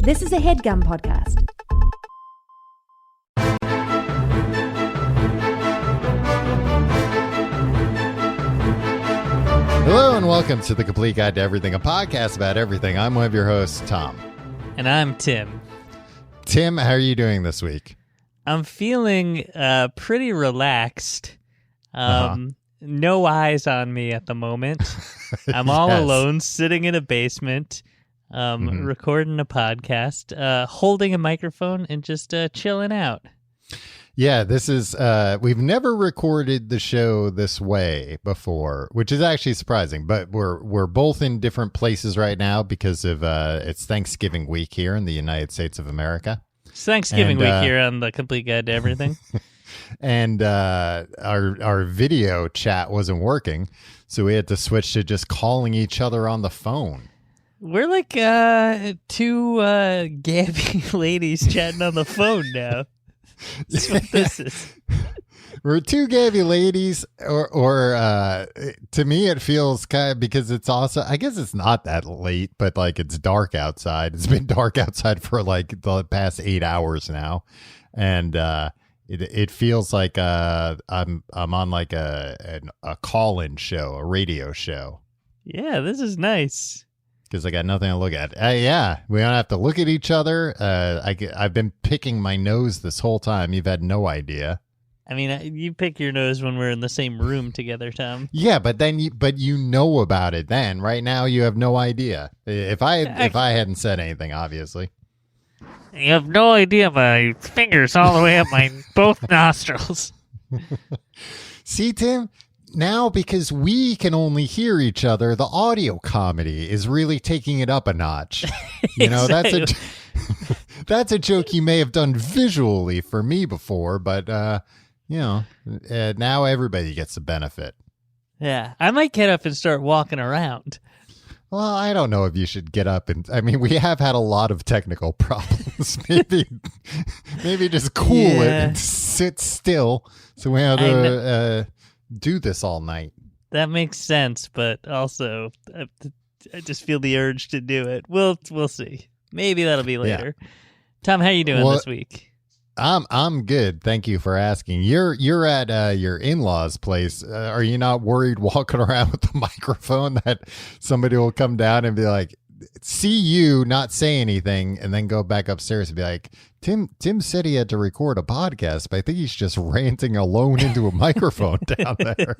This is a HeadGum podcast. Hello and welcome to The Complete Guide to Everything, a podcast about everything. I'm one of your hosts, Tom. And I'm Tim. Tim, how are you doing this week? I'm feeling pretty relaxed. No eyes on me at the moment. I'm all alone, sitting in a basement, recording a podcast, holding a microphone, and just chilling out. Yeah, this is, we've never recorded the show this way before, which is actually surprising, but we're both in different places right now because of, it's Thanksgiving week here in the United States of America. It's Thanksgiving week here on The Complete Guide to Everything. And our video chat wasn't working, so we had to switch to just calling each other on the phone. We're like two gabby ladies chatting on the phone now. That's what this is. We're two gabby ladies, or to me it feels kind of, because it's also, I guess it's not that late, but like it's dark outside. It's been dark outside for like the past 8 hours now, and it feels like I'm on like a call-in show, a radio show. Yeah, this is nice. Because I got nothing to look at. Yeah, we don't have to look at each other. I've been picking my nose this whole time. You've had no idea. I mean, you pick your nose when we're in the same room together, Tom. Yeah, but you know about it then. Right now, you have no idea. If I hadn't said anything, obviously. You have no idea. My fingers all the way up my both nostrils. See, Tim. Now, because we can only hear each other, the audio comedy is really taking it up a notch. You know, Exactly. that's a joke you may have done visually for me before, but now everybody gets the benefit. Yeah, I might get up and start walking around. Well, I don't know if you should get up and, I mean, we have had a lot of technical problems. maybe just cool it and sit still so we have to do this all night. That makes sense, but also I just feel the urge to do it. We'll see. Maybe that'll be later. Yeah. Tom, how you doing this week? I'm good. Thank you for asking. You're at your in-laws' place. Are you not worried walking around with the microphone that somebody will come down and be like, see you, not say anything, and then go back upstairs and be like, Tim said he had to record a podcast, but I think he's just ranting alone into a microphone down there.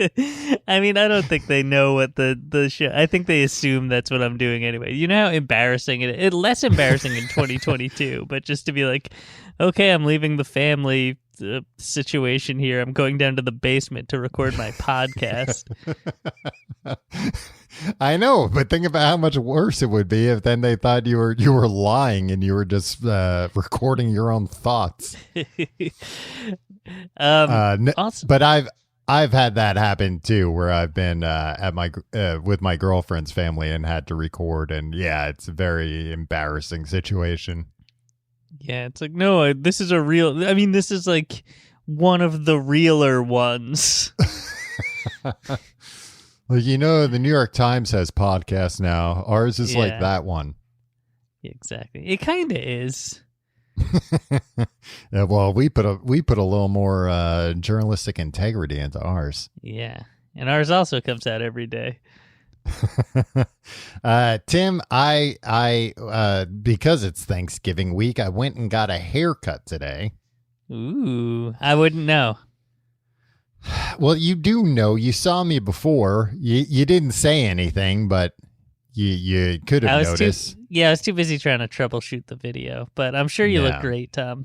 I mean, I don't think they know what the show. I think they assume that's what I'm doing anyway. You know how embarrassing it is? Less embarrassing in 2022, but just to be like, okay, I'm leaving the family situation here. I'm going down to the basement to record my podcast. I know, but think about how much worse it would be if then they thought you were lying and you were just recording your own thoughts. Awesome. But I've had that happen too, where I've been at my with my girlfriend's family and had to record, and yeah, it's a very embarrassing situation. Yeah, it's like, no, this is a real. I mean, this is like one of the realer ones. Well, you know, the New York Times has podcasts now. Ours is like that one. Exactly. It kind of is. Yeah, well, we put a little more journalistic integrity into ours. Yeah, and ours also comes out every day. Tim, I because it's Thanksgiving week, I went and got a haircut today. Ooh, I wouldn't know. Well, you do know. You saw me before. You didn't say anything, but you could have noticed. I was too busy trying to troubleshoot the video, but I'm sure you look great, Tom.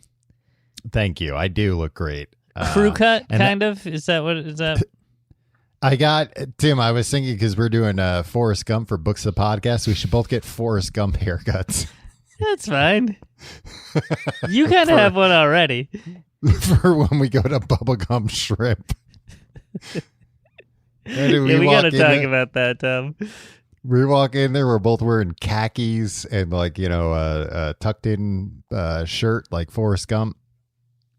Thank you. I do look great. Crew cut, kind of? Is that? I got, Tim, I was thinking because we're doing Forrest Gump for Books of the Podcast, we should both get Forrest Gump haircuts. That's fine. You kind of have one already. For when we go to Bubblegum Shrimp. We got to talk about that, Tom. We walk in there, we're both wearing khakis and like, a tucked in shirt like Forrest Gump.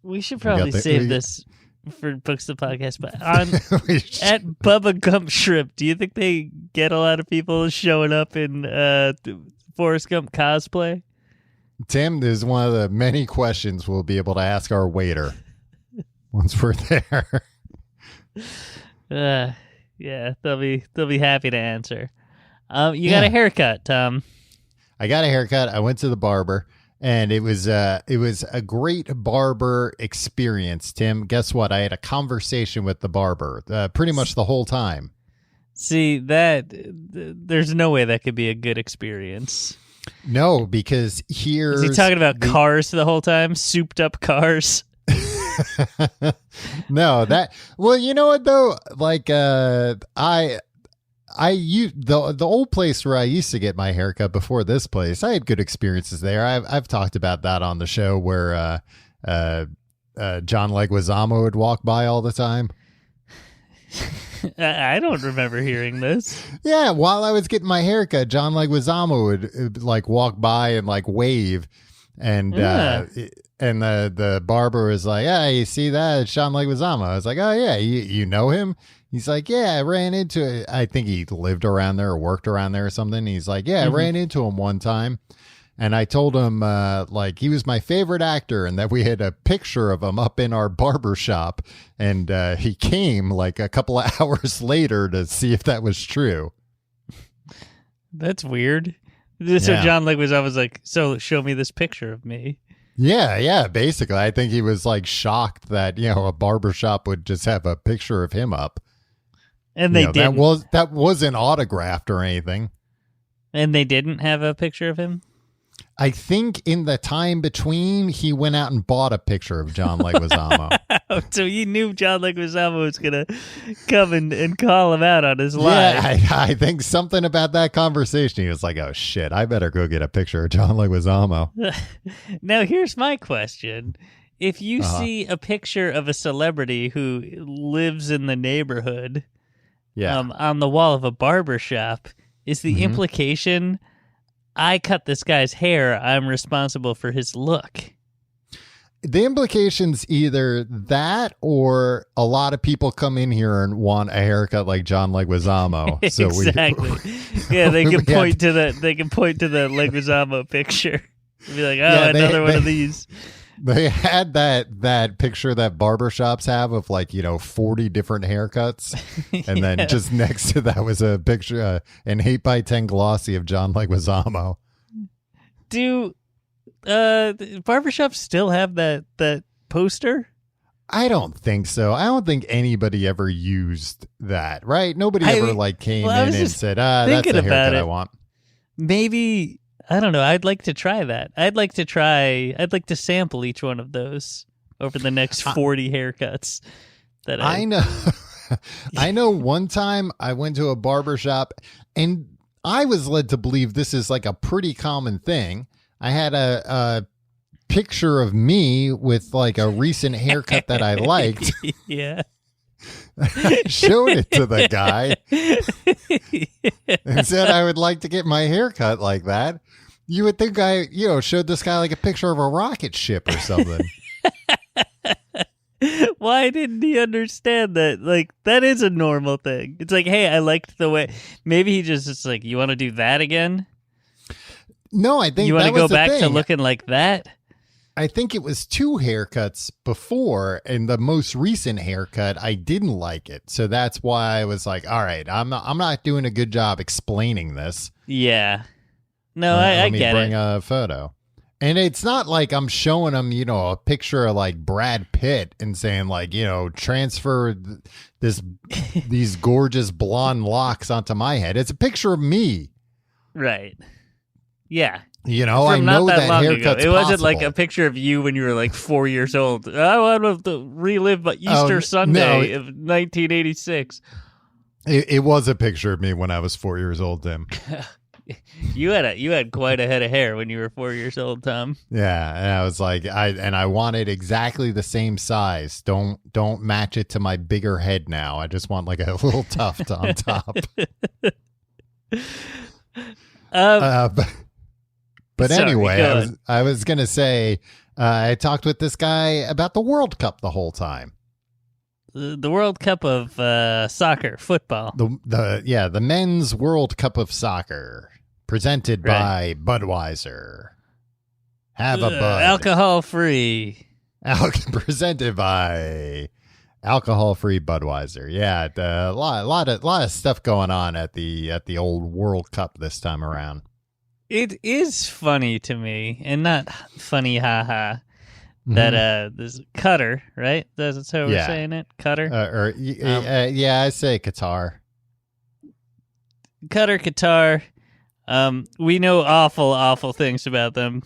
We should probably save this for Books the Podcast, but at Bubba Gump Shrimp, do you think they get a lot of people showing up in Forrest Gump cosplay? Tim, this is one of the many questions we'll be able to ask our waiter once we're there. Yeah, they'll be happy to answer. You got a haircut, Tom. I got a haircut. I went to the barber, and it was a great barber experience. Tim, guess what? I had a conversation with the barber pretty much the whole time. See, there's no way that could be a good experience. No, because here's... Is he talking about cars the whole time? Souped up cars? No, well, you know what though? Like, the old place where I used to get my haircut before this place, I had good experiences there. I've talked about that on the show where John Leguizamo would walk by all the time. I don't remember hearing this. Yeah, while I was getting my haircut, John Leguizamo would like walk by and like wave, and the barber was like, "Yeah, you see that? It's John Leguizamo." I was like, "Oh yeah, you know him?" He's like, "Yeah, I ran into it. I think he lived around there or worked around there or something." He's like, "Yeah, I ran into him one time." And I told him, like, he was my favorite actor and that we had a picture of him up in our barber shop. And he came like a couple of hours later to see if that was true. That's weird. So John Leguizamo was like, "So show me this picture of me." Yeah, basically. I think he was like shocked that, a barber shop would just have a picture of him up. And they didn't. That wasn't autographed or anything. And they didn't have a picture of him? I think in the time between, he went out and bought a picture of John Leguizamo. So he knew John Leguizamo was going to come and call him out on his lie. Yeah, I think something about that conversation. He was like, "Oh, shit, I better go get a picture of John Leguizamo." Now, here's my question. If you see a picture of a celebrity who lives in the neighborhood on the wall of a barber shop, is the implication... I cut this guy's hair, I'm responsible for his look? The implication's either that or a lot of people come in here and want a haircut like John Leguizamo. So exactly. They can point to the Leguizamo picture. Be like, another one of these. They had that picture that barbershops have of 40 different haircuts. And then just next to that was a picture, an 8x10 glossy of John Leguizamo. Do barbershops still have that poster? I don't think so. I don't think anybody ever used that, right? Nobody ever came in and said, that's the haircut I want. Maybe... I don't know. I'd like to try that. I'd like to sample each one of those over the next 40 haircuts. I know. I know one time I went to a barber shop and I was led to believe this is like a pretty common thing. I had a picture of me with like a recent haircut that I liked. Yeah. I showed it to the guy and said I would like to get my hair cut like that. You would think I, showed this guy like a picture of a rocket ship or something. Why didn't he understand that? Like, that is a normal thing. It's like, hey, I liked the way. Maybe he just like, you want to do that again? No, I think you want to go back to looking like that. I think it was 2 haircuts before, and the most recent haircut, I didn't like it. So that's why I was like, all right, I'm not doing a good job explaining this. Yeah. No, I get it. Let me bring a photo. And it's not like I'm showing them, a picture of like Brad Pitt and saying like, transfer these gorgeous blonde locks onto my head. It's a picture of me. Right. Yeah. I know that haircut's It wasn't possible. like a picture of you when you were like 4 years old. I want to relive Easter Sunday of 1986. It was a picture of me when I was 4 years old, Tim. You had quite a head of hair when you were 4 years old, Tom. Yeah, and I was like, I wanted exactly the same size. Don't match it to my bigger head now. I just want like a little tuft on top. But sorry, anyway, I was gonna say I talked with this guy about the World Cup the whole time. The World Cup of soccer, football. The men's World Cup of soccer, presented by Budweiser. Have a bud. Alcohol free. Presented by alcohol-free Budweiser. Yeah, a lot of stuff going on at the old World Cup this time around. It is funny to me, and not funny, haha. That this Qatar, right? That's how we're saying it. Qatar. Yeah, I say Qatar. Qatar. We know awful things about them.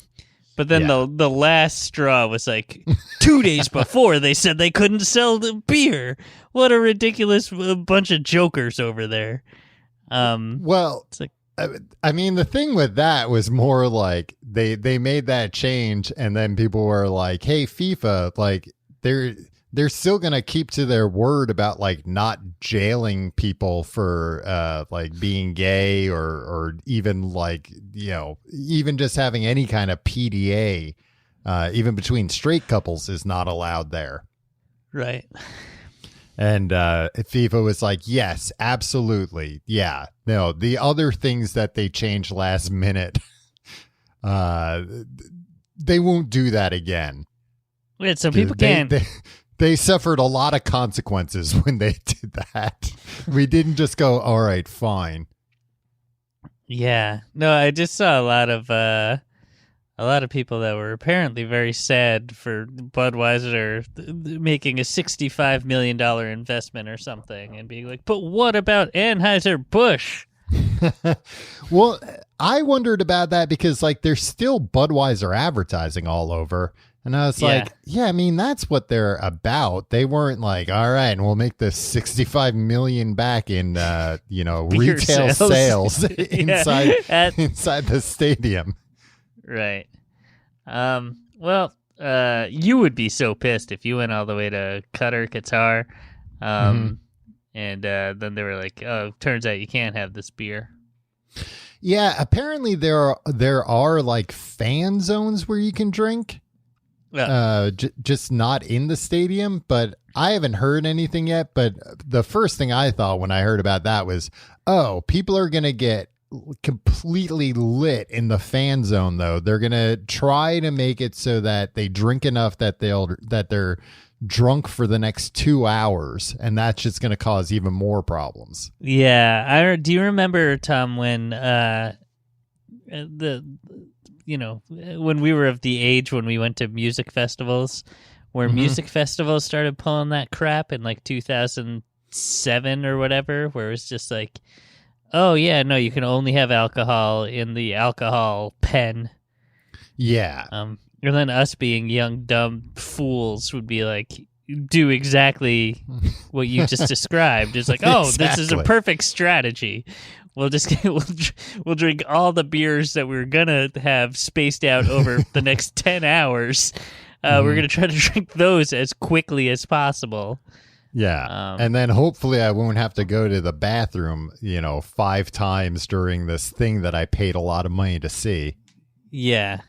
But then the last straw was like 2 days before they said they couldn't sell the beer. What a ridiculous bunch of jokers over there. Well, it's like, I mean, the thing with that was more like they made that change, and then people were like, "Hey, FIFA, like they're still gonna keep to their word about like not jailing people for like being gay or even like even just having any kind of PDA, even between straight couples is not allowed there." Right. And FIFA was like, yes, absolutely. Yeah. No, the other things that they changed last minute, they won't do that again. Wait, so people can't. They suffered a lot of consequences when they did that. We didn't just go, all right, fine. Yeah. No, I just saw a lot of people that were apparently very sad for Budweiser making a $65 million investment or something and being like, but what about Anheuser-Busch? Well, I wondered about that because like there's still Budweiser advertising all over. And I was like, yeah, I mean, that's what they're about. They weren't like, all right, and we'll make this 65 million back in, retail sales inside the stadium. Right. Well, you would be so pissed if you went all the way to Qatar, and then they were like, "Oh, turns out you can't have this beer." Yeah, apparently there are like fan zones where you can drink, just not in the stadium. But I haven't heard anything yet. But the first thing I thought when I heard about that was, oh, people are gonna get completely lit in the fan zone, though. They're gonna try to make it so that they drink enough that they're drunk for the next 2 hours, and that's just gonna cause even more problems. Yeah, do you remember, Tom, when when we were of the age when we went to music festivals, where music festivals started pulling that crap in like 2007 or whatever, where it was just like, oh, yeah, no, you can only have alcohol in the alcohol pen. Yeah. And then us being young, dumb fools would be like, do exactly what you just described. It's like, oh, This is a perfect strategy. We'll drink all the beers that we're going to have spaced out over the next 10 hours. We're going to try to drink those as quickly as possible. Yeah. And then hopefully I won't have to go to the bathroom, 5 times during this thing that I paid a lot of money to see. Yeah.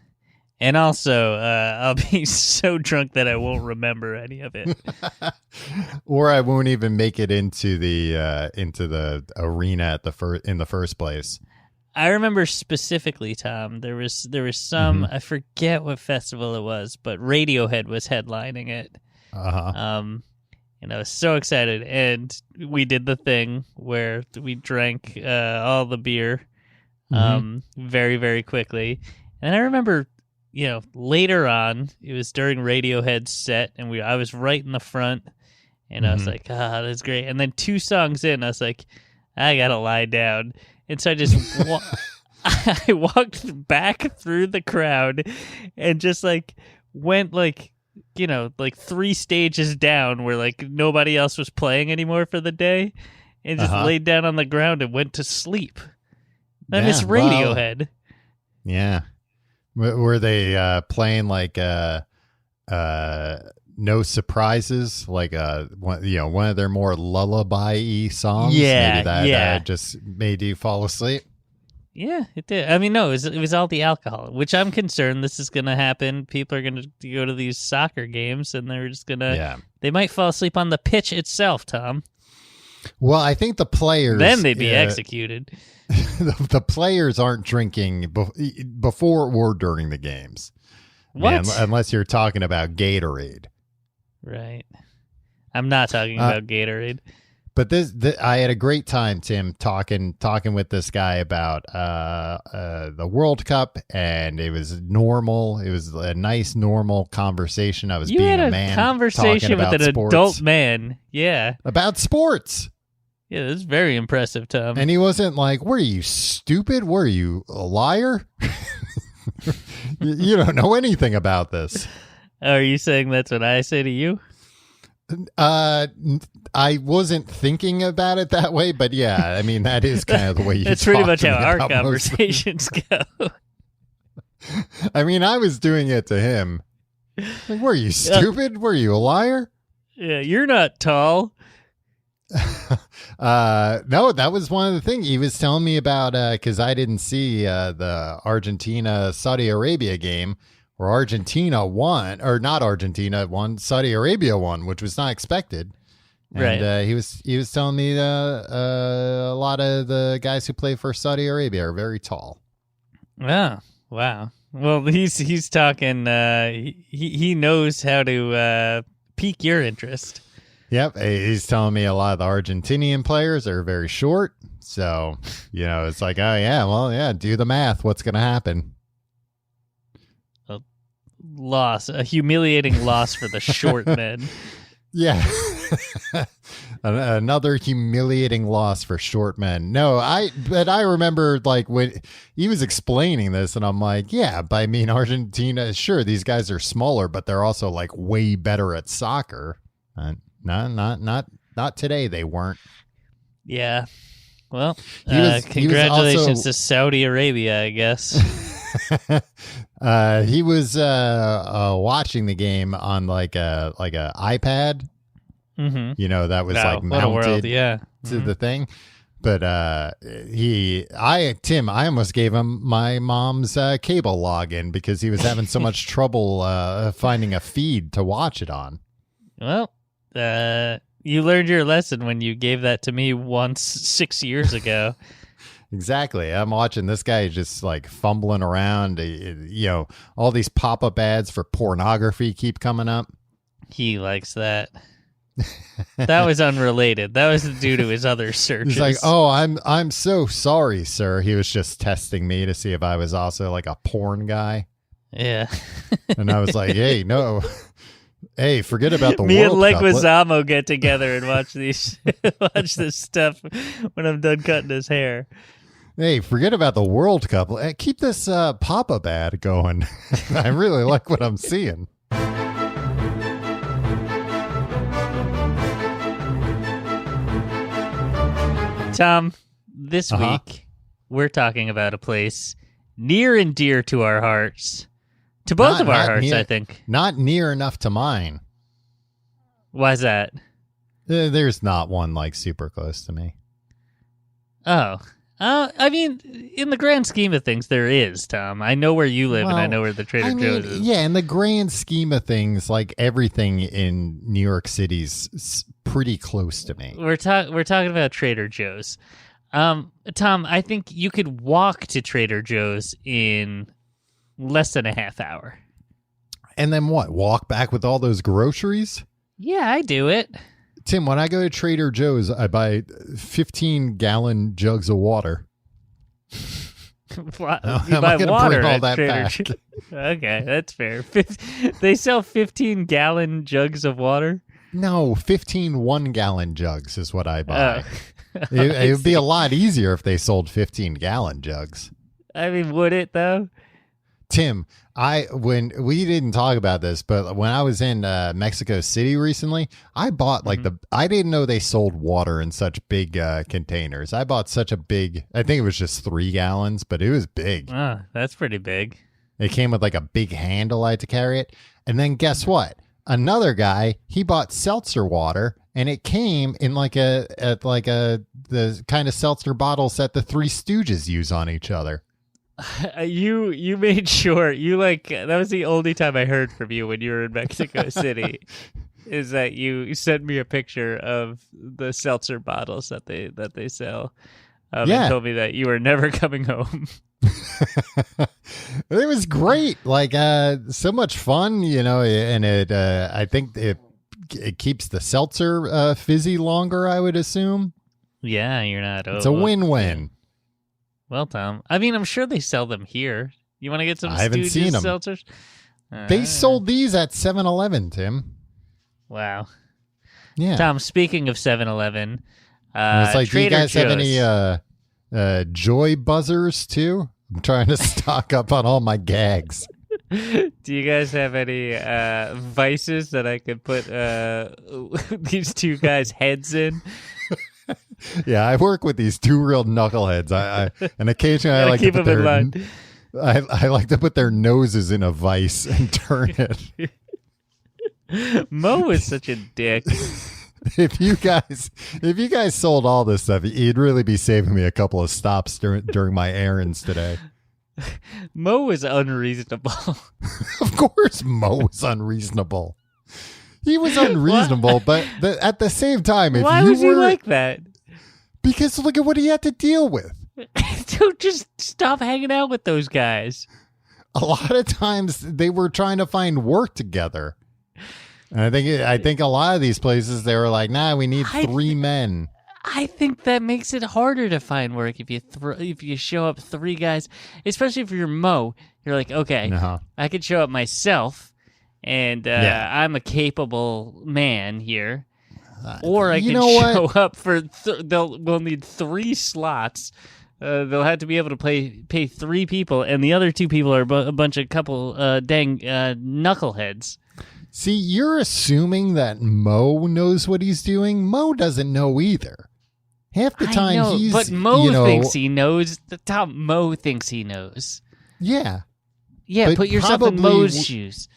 And also, I'll be so drunk that I won't remember any of it. Or I won't even make it into the arena in the first place. I remember specifically, Tom, there was some, I forget what festival it was, but Radiohead was headlining it. And I was so excited, and we did the thing where we drank all the beer very, very quickly. And I remember, later on, it was during Radiohead's set, and I was right in the front, and I was like, that's great. And then 2 songs in, I was like, I gotta lie down. And so I just I walked back through the crowd and just went 3 stages down where nobody else was playing anymore for the day, and just laid down on the ground and went to sleep. I miss Radiohead. Yeah. Were they playing No Surprises, one of their more lullaby-y songs? Yeah, maybe that just made you fall asleep? Yeah, it did. I mean, no, it was all the alcohol, which I'm concerned this is going to happen. People are going to go to these soccer games, and they're just going to... They might fall asleep on the pitch itself, Tom. Well, I think the players... Then they'd be executed. The players aren't drinking before or during the games. What? Unless you're talking about Gatorade. Right. I'm not talking about Gatorade. But I had a great time, Tim, talking with this guy about the World Cup, and it was normal. It was a nice, normal conversation. I was You being had a man, conversation talking with about an sports. adult man. Yeah. About sports. Yeah, that's very impressive, Tom. And he wasn't like, "Were you stupid? Were you a liar? You don't know anything about this." Are you saying that's what I say to you? I wasn't thinking about it that way, but yeah, I mean, that is kind of the way you That's pretty talk much to how me our about most of conversations go. I mean, I was doing it to him. Like, were you stupid? Were you a liar? Yeah, you're not tall. No, that was one of the things he was telling me about, because I didn't see the Argentina-Saudi Arabia game where Argentina won, or not Argentina won, Saudi Arabia won, which was not expected. And Right. he was telling me a lot of the guys who play for Saudi Arabia are very tall. Oh, wow. Well, he's talking. He knows how to pique your interest. Yep, he's telling me a lot of the Argentinian players are very short. So, it's like, oh, yeah, well, yeah, do the math. What's going to happen? A humiliating loss for the short men. Yeah. Another humiliating loss for short men. No, but I remember like when he was explaining this and I'm like, yeah, but I mean, Argentina, sure, these guys are smaller, but they're also like way better at soccer. Not today. They weren't. Yeah. Well, he was congratulations also, to Saudi Arabia, I guess. he was watching the game on like a iPad. Mm-hmm. That was like what a world, mounted yeah. to the thing. But Tim, I almost gave him my mom's cable login because he was having so much trouble finding a feed to watch it on. Well, you learned your lesson when you gave that to me once 6 years ago. Exactly. I'm watching this guy just like fumbling around. All these pop-up ads for pornography keep coming up. He likes that. That was unrelated. That was due to his other searches. He's like, "Oh, I'm so sorry, sir." He was just testing me to see if I was also like a porn guy. Yeah. And I was like, "Hey, no. Hey, forget about the Me World and Lake Cup. Wazamo get together and watch watch this stuff when I'm done cutting his hair. Hey, forget about the World Cup. Keep this pop-up ad going. I really like what I'm seeing." Tom, this week we're talking about a place near and dear to our hearts. To both of our hearts, I think. Not near enough to mine. Why's that? There's not one like super close to me. Oh. I mean, in the grand scheme of things, there is, Tom. I know where you live, and I know where the Trader Joe's is. Yeah, in the grand scheme of things, like everything in New York City's pretty close to me. We're talking about Trader Joe's. Tom, I think you could walk to Trader Joe's in less than a half hour. And then what? Walk back with all those groceries? Yeah, I do it. Tim, when I go to Trader Joe's, I buy 15-gallon jugs of water. You buy water all at that Trader back. Joe's. Okay, that's fair. They sell 15-gallon jugs of water? No, 15 1-gallon jugs is what I buy. Oh. It would be a lot easier if they sold 15-gallon jugs. I mean, would it, though? Tim, when we didn't talk about this, but when I was in Mexico City recently, I bought I didn't know they sold water in such big containers. I bought such a big, I think it was just 3 gallons, but it was big. Oh, that's pretty big. It came with like a big handle I had to carry it. And then guess what? Another guy, he bought seltzer water, and it came in the kind of seltzer bottles that the Three Stooges use on each other. You made sure that was the only time I heard from you when you were in Mexico City, is that you sent me a picture of the seltzer bottles that they sell. and told me that you were never coming home. It was great. Like, so much fun, and it, I think it keeps the seltzer fizzy longer, I would assume. Yeah, you're not. It's a win-win. Well, Tom, I mean, I'm sure they sell them here. You want to get some I haven't seen them. seltzers? They sold these at 7-Eleven, Tim. Wow. Yeah. Tom, speaking of 7-Eleven, it's like, Trader do you guys Joe's. have any Joy Buzzers, too? I'm trying to stock up on all my gags. Do you guys have any vices that I could put these two guys' heads in? Yeah, I work with these two real knuckleheads. And occasionally I like to keep put them in line. I like to put their noses in a vice and turn it. Mo is such a dick. If you guys sold all this stuff, you'd really be saving me a couple of stops during my errands today. Mo is unreasonable. Of course, Mo was unreasonable. He was unreasonable, but at the same time, why was he like that? Because look at what he had to deal with. Dude, just stop hanging out with those guys. A lot of times they were trying to find work together. And I think a lot of these places, they were like, nah, we need 3 men. I think that makes it harder to find work if you show up 3 guys, especially if you're Mo. You're like, okay, I could show up myself, and I'm a capable man here. Or I can show up for we'll need 3 slots. They'll have to be able to pay 3 people, and the other 2 people are a couple dang knuckleheads. See, you're assuming that Mo knows what he's doing. Mo doesn't know either. Half the time but Mo thinks he knows. The top Mo thinks he knows. Yeah. Yeah, put yourself in Mo's shoes.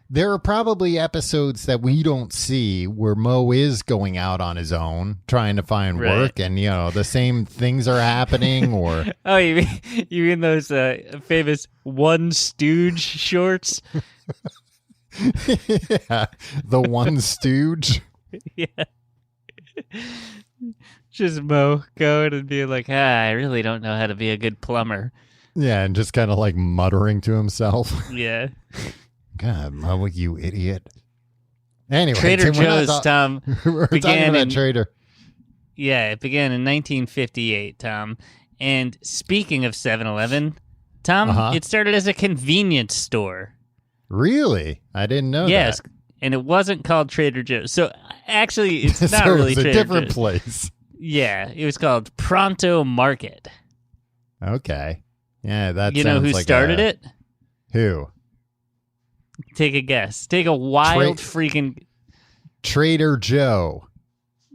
There are probably episodes that we don't see where Mo is going out on his own, trying to find work, and, the same things are happening, or... Oh, you mean those famous One Stooge shorts? Yeah, the One Stooge. Yeah. Just Mo going and being like, I really don't know how to be a good plumber. Yeah, and just kind of like muttering to himself. Yeah. God, Mo, you idiot. Anyway, Trader Joe's, Tom, we're talking about Trader. Yeah, it began in 1958, Tom. And speaking of 7-Eleven, Tom, it started as a convenience store. Really? I didn't know that. Yes, and it wasn't called Trader Joe's. So actually, it's not so really it was Trader a different Joe's. place. Yeah, it was called Pronto Market. Okay. Yeah, that You know who like started it? Who? Take a guess. Take a wild freaking... Trader Joe.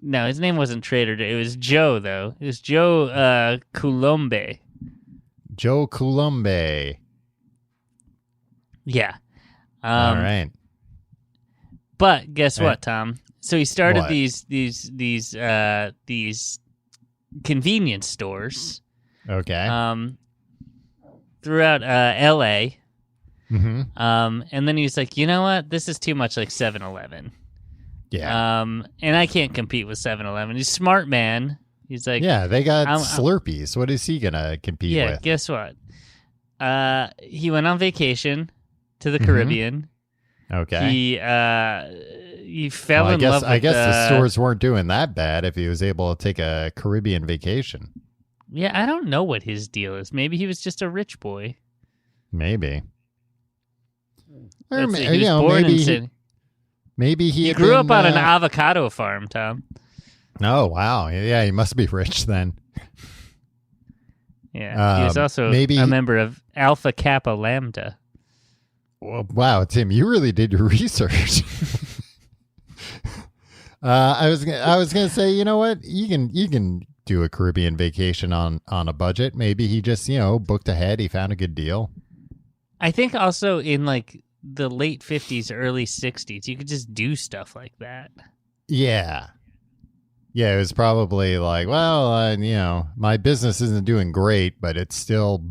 No, his name wasn't Trader Joe. It was Joe, though. It was Joe Coulombe. Joe Coulombe. Yeah. All right. But guess what, Tom? So he started What? these convenience stores. Okay. Throughout L.A. Mm-hmm. And then he was like, you know what? This is too much like 7-Eleven. Yeah. And I can't compete with 7-Eleven. He's a smart man. He's like, yeah, they got Slurpees. What is he gonna compete with? Yeah, guess what? He went on vacation to the Caribbean. Okay. He fell in love with... I guess the stores weren't doing that bad if he was able to take a Caribbean vacation. Yeah, I don't know what his deal is. Maybe he was just a rich boy. Maybe. Or maybe he grew up on an avocado farm, Tom. Oh, wow. Yeah, he must be rich then. Yeah, he was also a member of Alpha Kappa Lambda. Well, wow, Tim, you really did your research. I was gonna say, you know what? You can do a Caribbean vacation on a budget. Maybe he just booked ahead. He found a good deal. I think also in like the late 50s, early 60s, you could just do stuff like that. Yeah. Yeah, it was probably like, well, my business isn't doing great, but it's still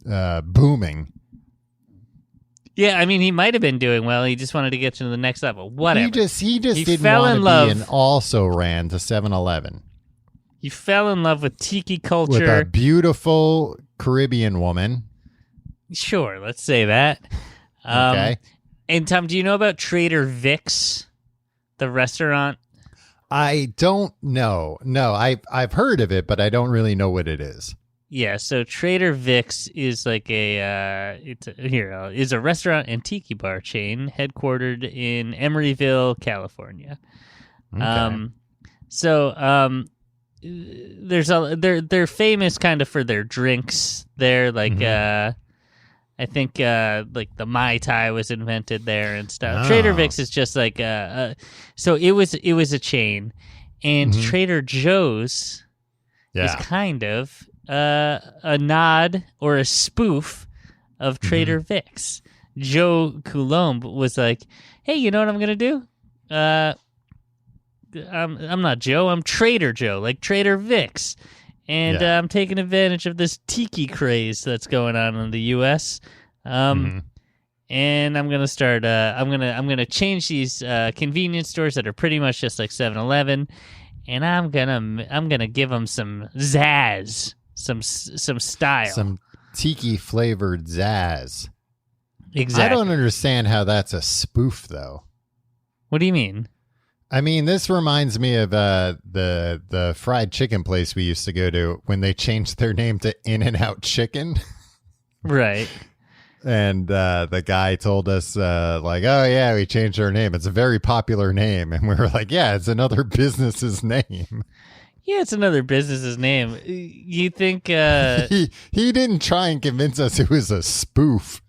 booming. Yeah, I mean, he might have been doing well. He just wanted to get to the next level. Whatever. He just didn't want to be an also ran to 7-Eleven. You fell in love with tiki with culture. a beautiful Caribbean woman. Sure, let's say that. Okay. And Tom, do you know about Trader Vic's, the restaurant? I don't know. No, I've heard of it, but I don't really know what it is. Yeah, so Trader Vic's is like is a restaurant and tiki bar chain headquartered in Emeryville, California. Okay. They're famous kind of for their drinks. They're like I think like the Mai Tai was invented there and stuff. Oh. Trader Vic's is just like so it was a chain, and Trader Joe's is kind of a nod or a spoof of Trader Vic's. Joe Coulombe was like, "Hey, you know what I'm gonna do? I'm not Joe. I'm Trader Joe, like Trader Vic's, and I'm taking advantage of this tiki craze that's going on in the U.S. And I'm gonna start. I'm gonna change these convenience stores that are pretty much just like 7-Eleven, and I'm gonna give them some zazz, some style, some tiki flavored zazz. Exactly. I don't understand how that's a spoof, though. What do you mean? I mean, this reminds me of the fried chicken place we used to go to when they changed their name to In-N-Out Chicken. Right. And the guy told us, like, oh, yeah, we changed our name. It's a very popular name. And we were like, yeah, it's another business's name. Yeah, it's another business's name. You think... He didn't try and convince us it was a spoof.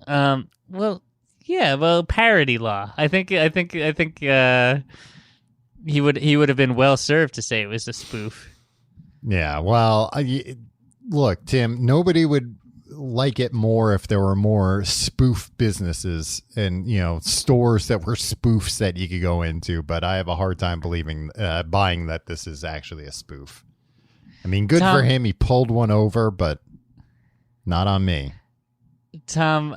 Well... Yeah, well, parody law. I think he would have been well served to say it was a spoof. Yeah, well, look, Tim, nobody would like it more if there were more spoof businesses and, stores that were spoofs that you could go into, but I have a hard time buying that this is actually a spoof. I mean, good for him. He pulled one over, but not on me. Tom,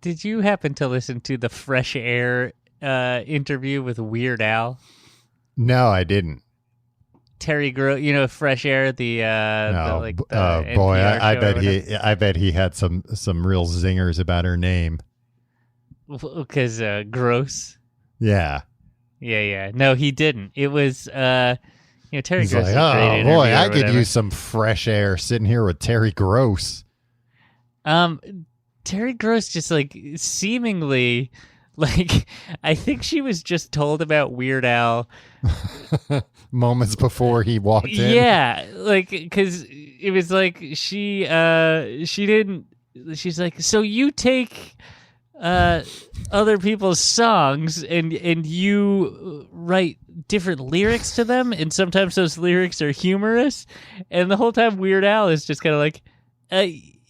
did you happen to listen to the Fresh Air interview with Weird Al? No, I didn't. Terry Gross, Fresh Air, the boy, NPR I bet he had some real zingers about her name. Because Gross. Yeah. Yeah. No, he didn't. It was Terry He's Gross. Like, is a great oh boy, I whatever. could use some fresh air sitting here with Terry Gross. Terry Gross just like seemingly like I think she was just told about Weird Al moments before he walked in. Yeah, like because it was like she didn't. She's like, so you take other people's songs and you write different lyrics to them, and sometimes those lyrics are humorous, and the whole time Weird Al is just kind of like,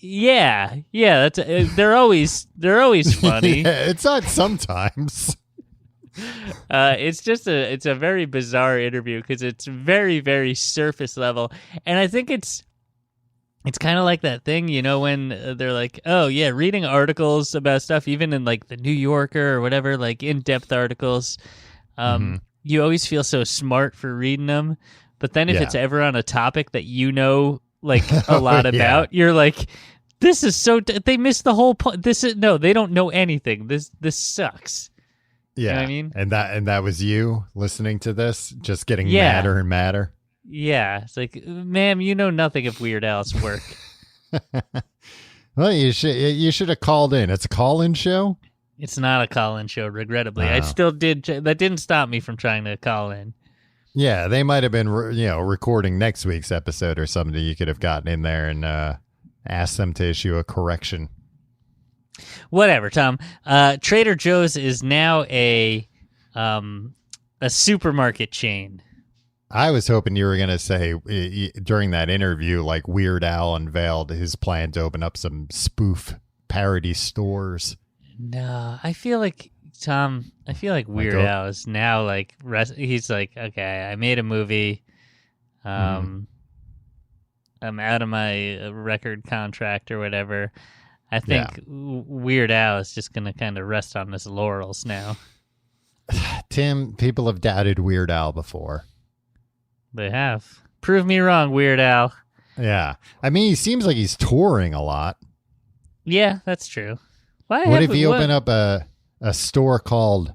yeah, that's they're always funny. Yeah, it's not sometimes. It's a very bizarre interview because it's very, very surface level, and I think it's kind of like that thing, when they're like, oh yeah, reading articles about stuff, even in like the New Yorker or whatever, like in-depth articles. You always feel so smart for reading them, but then if it's ever on a topic that like a lot about, you're like, this is so they missed the whole point. They don't know anything. This sucks. Yeah, you know what I mean, and that was you listening to this, just getting madder and madder. Yeah, it's like, ma'am, you know nothing of Weird Al's work. Well, you should have called in. It's a call-in show. It's not a call-in show, regrettably. Oh. I still did. That didn't stop me from trying to call in. Yeah, they might have been, recording next week's episode or something. You could have gotten in there and asked them to issue a correction. Whatever, Tom. Trader Joe's is now a supermarket chain. I was hoping you were going to say during that interview, like Weird Al unveiled his plan to open up some spoof parody stores. No, I feel like, Tom, Weird Al is now like, he's like, okay, I made a movie. I'm out of my record contract or whatever. I think Weird Al is just going to kind of rest on his laurels now. Tim, people have doubted Weird Al before. They have. Prove me wrong, Weird Al. Yeah. I mean, he seems like he's touring a lot. Yeah, that's true. What if he opened up a store called,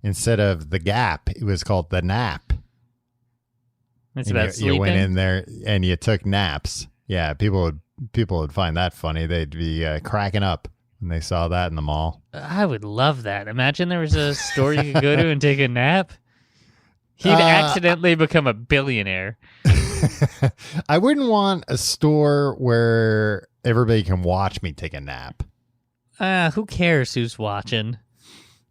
instead of the Gap, it was called the Nap? It's and about sleeping? You went in there and you took naps. Yeah, people would find that funny. They'd be cracking up when they saw that in the mall. I would love that. Imagine there was a store you could go to and take a nap. He'd accidentally become a billionaire. I wouldn't want a store where everybody can watch me take a nap. Who cares who's watching?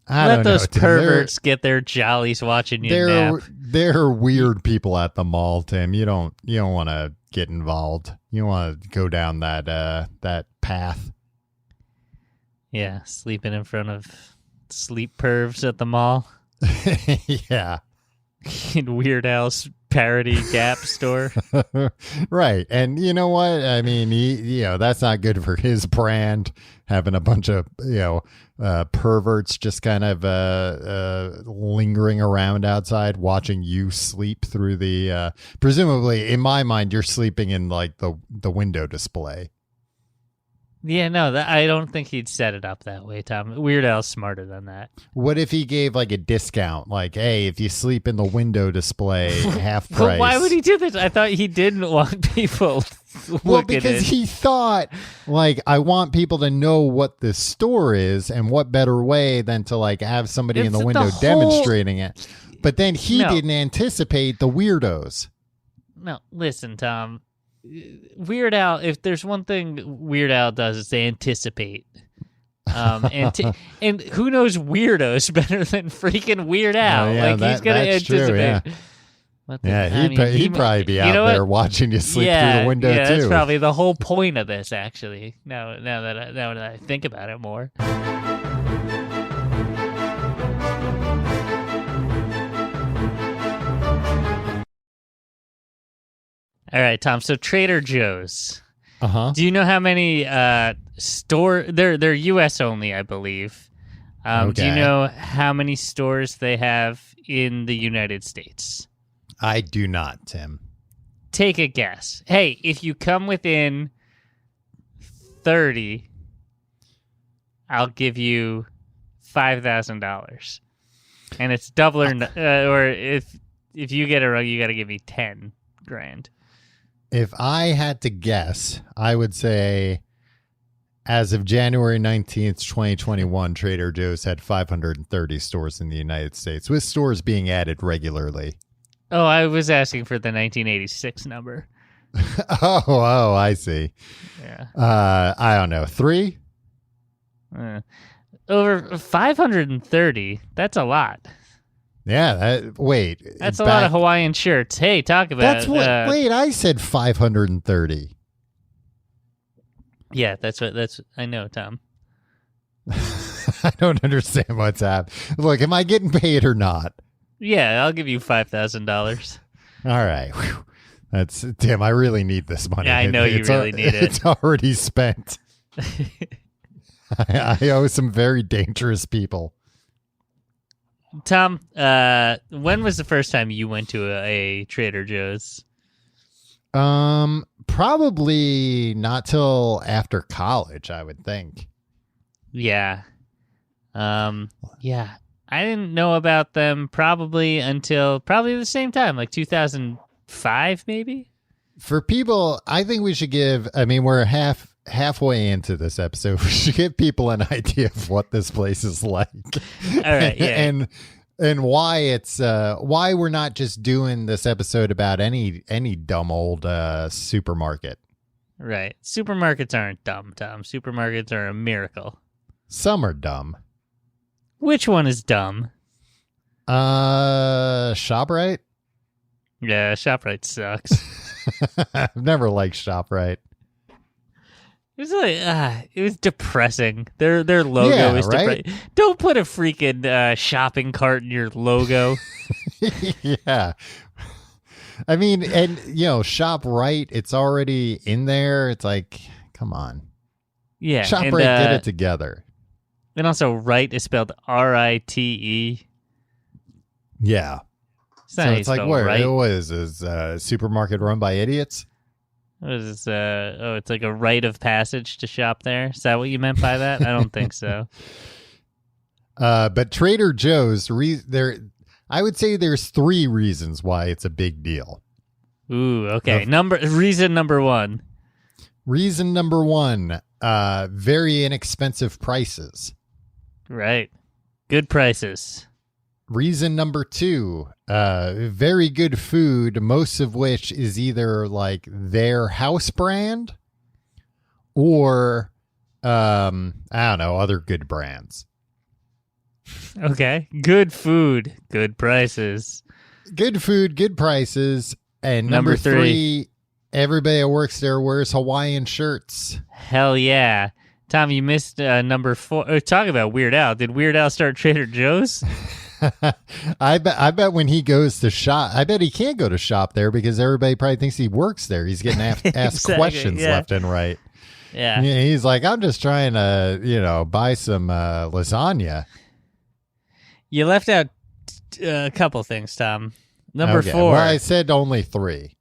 Let those perverts get their jollies watching you nap. There are weird people at the mall, Tim. You don't want to get involved. You want to go down that path. Yeah, sleeping in front of sleep pervs at the mall. Yeah. In Weird Al's parody Gap store. Right. And you know what? I mean, that's not good for his brand, having a bunch of, perverts just kind of lingering around outside watching you sleep through the, presumably, in my mind, you're sleeping in like the window display. Yeah, no, I don't think he'd set it up that way, Tom. Weird Al's smarter than that. What if he gave like a discount? Like, hey, if you sleep in the window display, half price. Well, why would he do this? I thought he didn't want people Well, because he thought, like, I want people to know what this store is, and what better way than to, like, have somebody in the window demonstrating it. But then he didn't anticipate the weirdos. No, listen, Tom. Weird Al, if there's one thing Weird Al does, it's they anticipate. And who knows weirdos better than freaking Weird Al? He's going to anticipate. True, yeah. He'd probably be out there watching you sleep through the window, too. Yeah, that's probably the whole point of this, actually, now that I think about it more. All right, Tom. So Trader Joe's. Uh-huh. Do you know how many they're U.S. only, I believe. Okay. Do you know how many stores they have in the United States? I do not, Tim. Take a guess. Hey, if you come within 30, I'll give you $5,000. And it's double or if you get it wrong, you got to give me $10,000. If I had to guess, I would say as of January 19th, 2021, Trader Joe's had 530 stores in the United States, with stores being added regularly. Oh, I was asking for the 1986 number. Oh, I see. Yeah. I don't know. 3? Over 530. That's a lot. Yeah. That's a lot of Hawaiian shirts. Hey, talk about that's what. Wait, I said 530. Yeah, that's I know, Tom. I don't understand what's happening. Look, am I getting paid or not? Yeah, I'll give you $5,000. All right. Whew. That's Tim. I really need this money. Yeah, I know you really need it. It's already spent. I owe some very dangerous people. Tom, when was the first time you went to a Trader Joe's? Probably not till after college, I would think. Yeah. Yeah. I didn't know about them probably until the same time, like 2005, maybe. For people, I think we should we're halfway into this episode. We should give people an idea of what this place is like. All right, yeah. and why it's why we're not just doing this episode about any dumb old supermarket. Right. Supermarkets aren't dumb, Tom. Supermarkets are a miracle. Some are dumb. Which one is dumb? ShopRite? Yeah, ShopRite sucks. I've never liked ShopRite. It was depressing. Their logo is depressing. Don't put a freaking shopping cart in your logo. Yeah. I mean, and ShopRite, it's already in there. It's like, come on. Yeah. ShopRite, get it together. And also, right is spelled RITE. Yeah. So it's like, what? Right. What is this? Supermarket run by idiots? What is this? It's like a rite of passage to shop there. Is that what you meant by that? I don't think so. But Trader Joe's, I would say there's 3 reasons why it's a big deal. Ooh, okay. Reason number 1. Reason number 1, very inexpensive prices. Right. Good prices. Reason number 2, very good food, most of which is either like their house brand or, I don't know, other good brands. Okay. Good food, good prices. Good food, good prices. And number 3, everybody that works there wears Hawaiian shirts. Hell yeah. Tom, you missed number 4. Oh, talk about Weird Al. Did Weird Al start Trader Joe's? I bet when he goes to shop, I bet he can't go to shop there because everybody probably thinks he works there. He's getting asked Exactly, questions yeah. left and right. Yeah. He's like, I'm just trying to, buy some lasagna. You left out a couple things, Tom. Number Okay, 4. Well, I said only 3.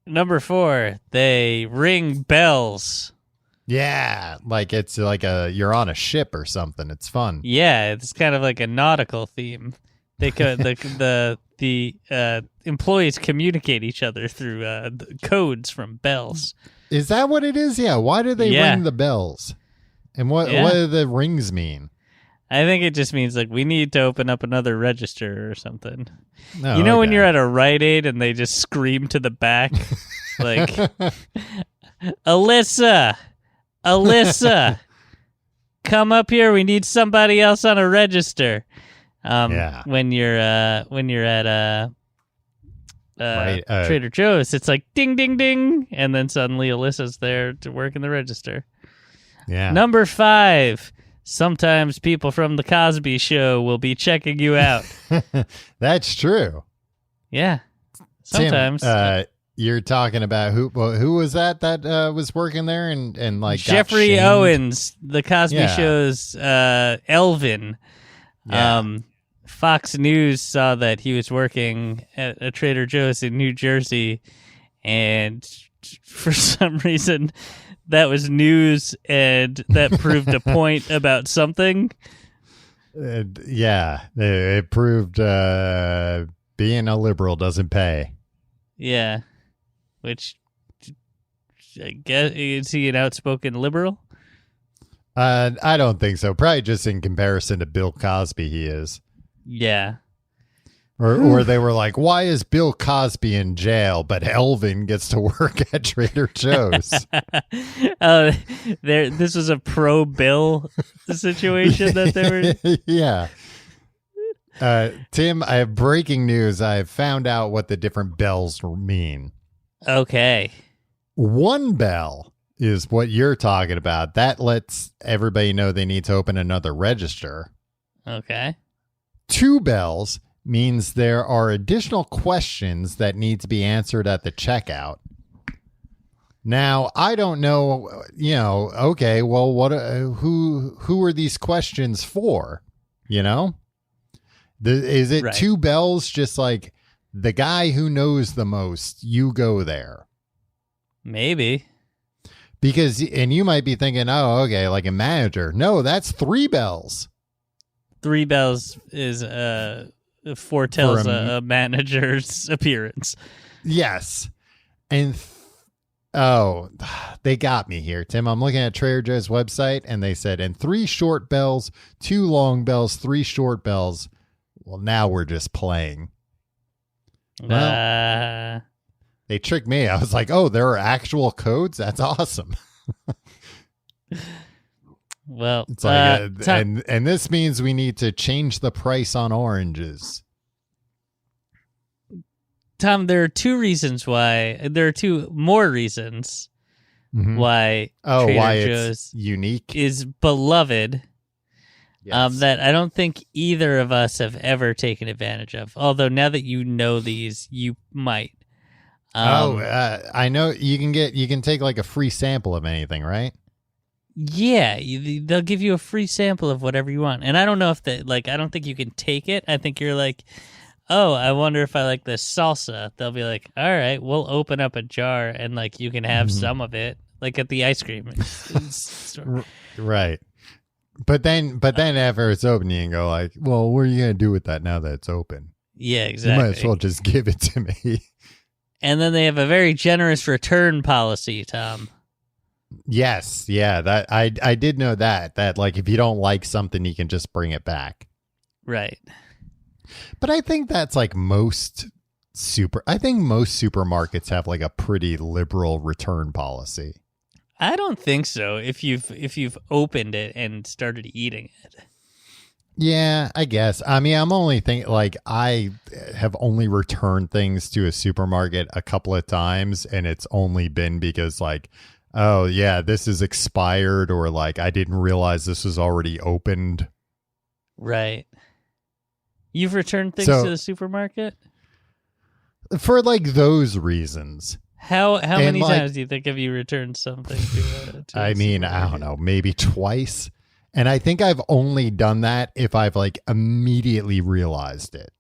Number 4, they ring bells. Yeah, like it's like you're on a ship or something. It's fun. Yeah, it's kind of like a nautical theme. They could the employees communicate each other through the codes from bells. Is that what it is? Yeah. Why do they Yeah. ring the bells? And what do the rings mean? I think it just means like we need to open up another register or something. No, You know when okay. you're at a Rite Aid and they just scream to the back, like, Alyssa, come up here. We need somebody else on a register. Yeah. When you're at Right, Trader Joe's, it's like ding, ding, ding, and then suddenly Alyssa's there to work in the register. Yeah. Number 5. Sometimes people from the Cosby Show will be checking you out. That's true. Yeah. Sometimes. Tim, you're talking about who was that was working there and like got Jeffrey shamed? Owens, the Cosby Yeah. Show's Elvin. Yeah. Fox News saw that he was working at a Trader Joe's in New Jersey, and for some reason that was news, and that proved a point about something. Yeah, it proved being a liberal doesn't pay. Yeah. Which, I guess, is he an outspoken liberal? I don't think so. Probably just in comparison to Bill Cosby, he is. Yeah. Or they were like, why is Bill Cosby in jail, but Elvin gets to work at Trader Joe's? This was a pro-Bill situation that they were... Yeah. Tim, I have breaking news. I have found out what the different bells mean. Okay. One bell is what you're talking about. That lets everybody know they need to open another register. Okay. 2 bells means there are additional questions that need to be answered at the checkout. Now, I don't know, okay, well, what who are these questions for? Is it Right. 2 bells just like the guy who knows the most, you go there? Maybe. Because, and you might be thinking, oh, okay, like a manager. No, that's 3 bells. 3 bells is foretells For a manager's appearance. Yes. And they got me here, Tim. I'm looking at Trader Joe's website and they said, and 3 short bells, 2 long bells, 3 short bells. Well, now we're just playing. Well, they tricked me. I was like, oh, there are actual codes? That's awesome. Well, It's like, and this means we need to change the price on oranges. Tom, there are 2 reasons why. There are 2 more reasons why Trader why Joe's it's unique is beloved. Yes. That I don't think either of us have ever taken advantage of. Although now that you know these, you might. I know you can take like a free sample of anything, right? Yeah, they'll give you a free sample of whatever you want. And I don't know if I don't think you can take it. I think you're like, oh, I wonder if I like this salsa. They'll be like, all right, we'll open up a jar and like you can have some of it, like at the ice cream store. Right. But then after it's open, you can go like, well, what are you going to do with that now that it's open? Yeah, exactly. You might as well just give it to me. And then they have a very generous return policy, Tom. Yes. Yeah. That I did know that like if you don't like something, you can just bring it back. Right. But I think that's like most supermarkets have like a pretty liberal return policy. I don't think so. If you've opened it and started eating it. Yeah, I guess. I mean, I'm only thinking like I have only returned things to a supermarket a couple of times, and it's only been because like, oh yeah, this is expired, or like I didn't realize this was already opened. Right. You've returned things to the supermarket? For like those reasons. How many times do you think have you returned something to I mean, I don't know, maybe twice. And I think I've only done that if I've like immediately realized it.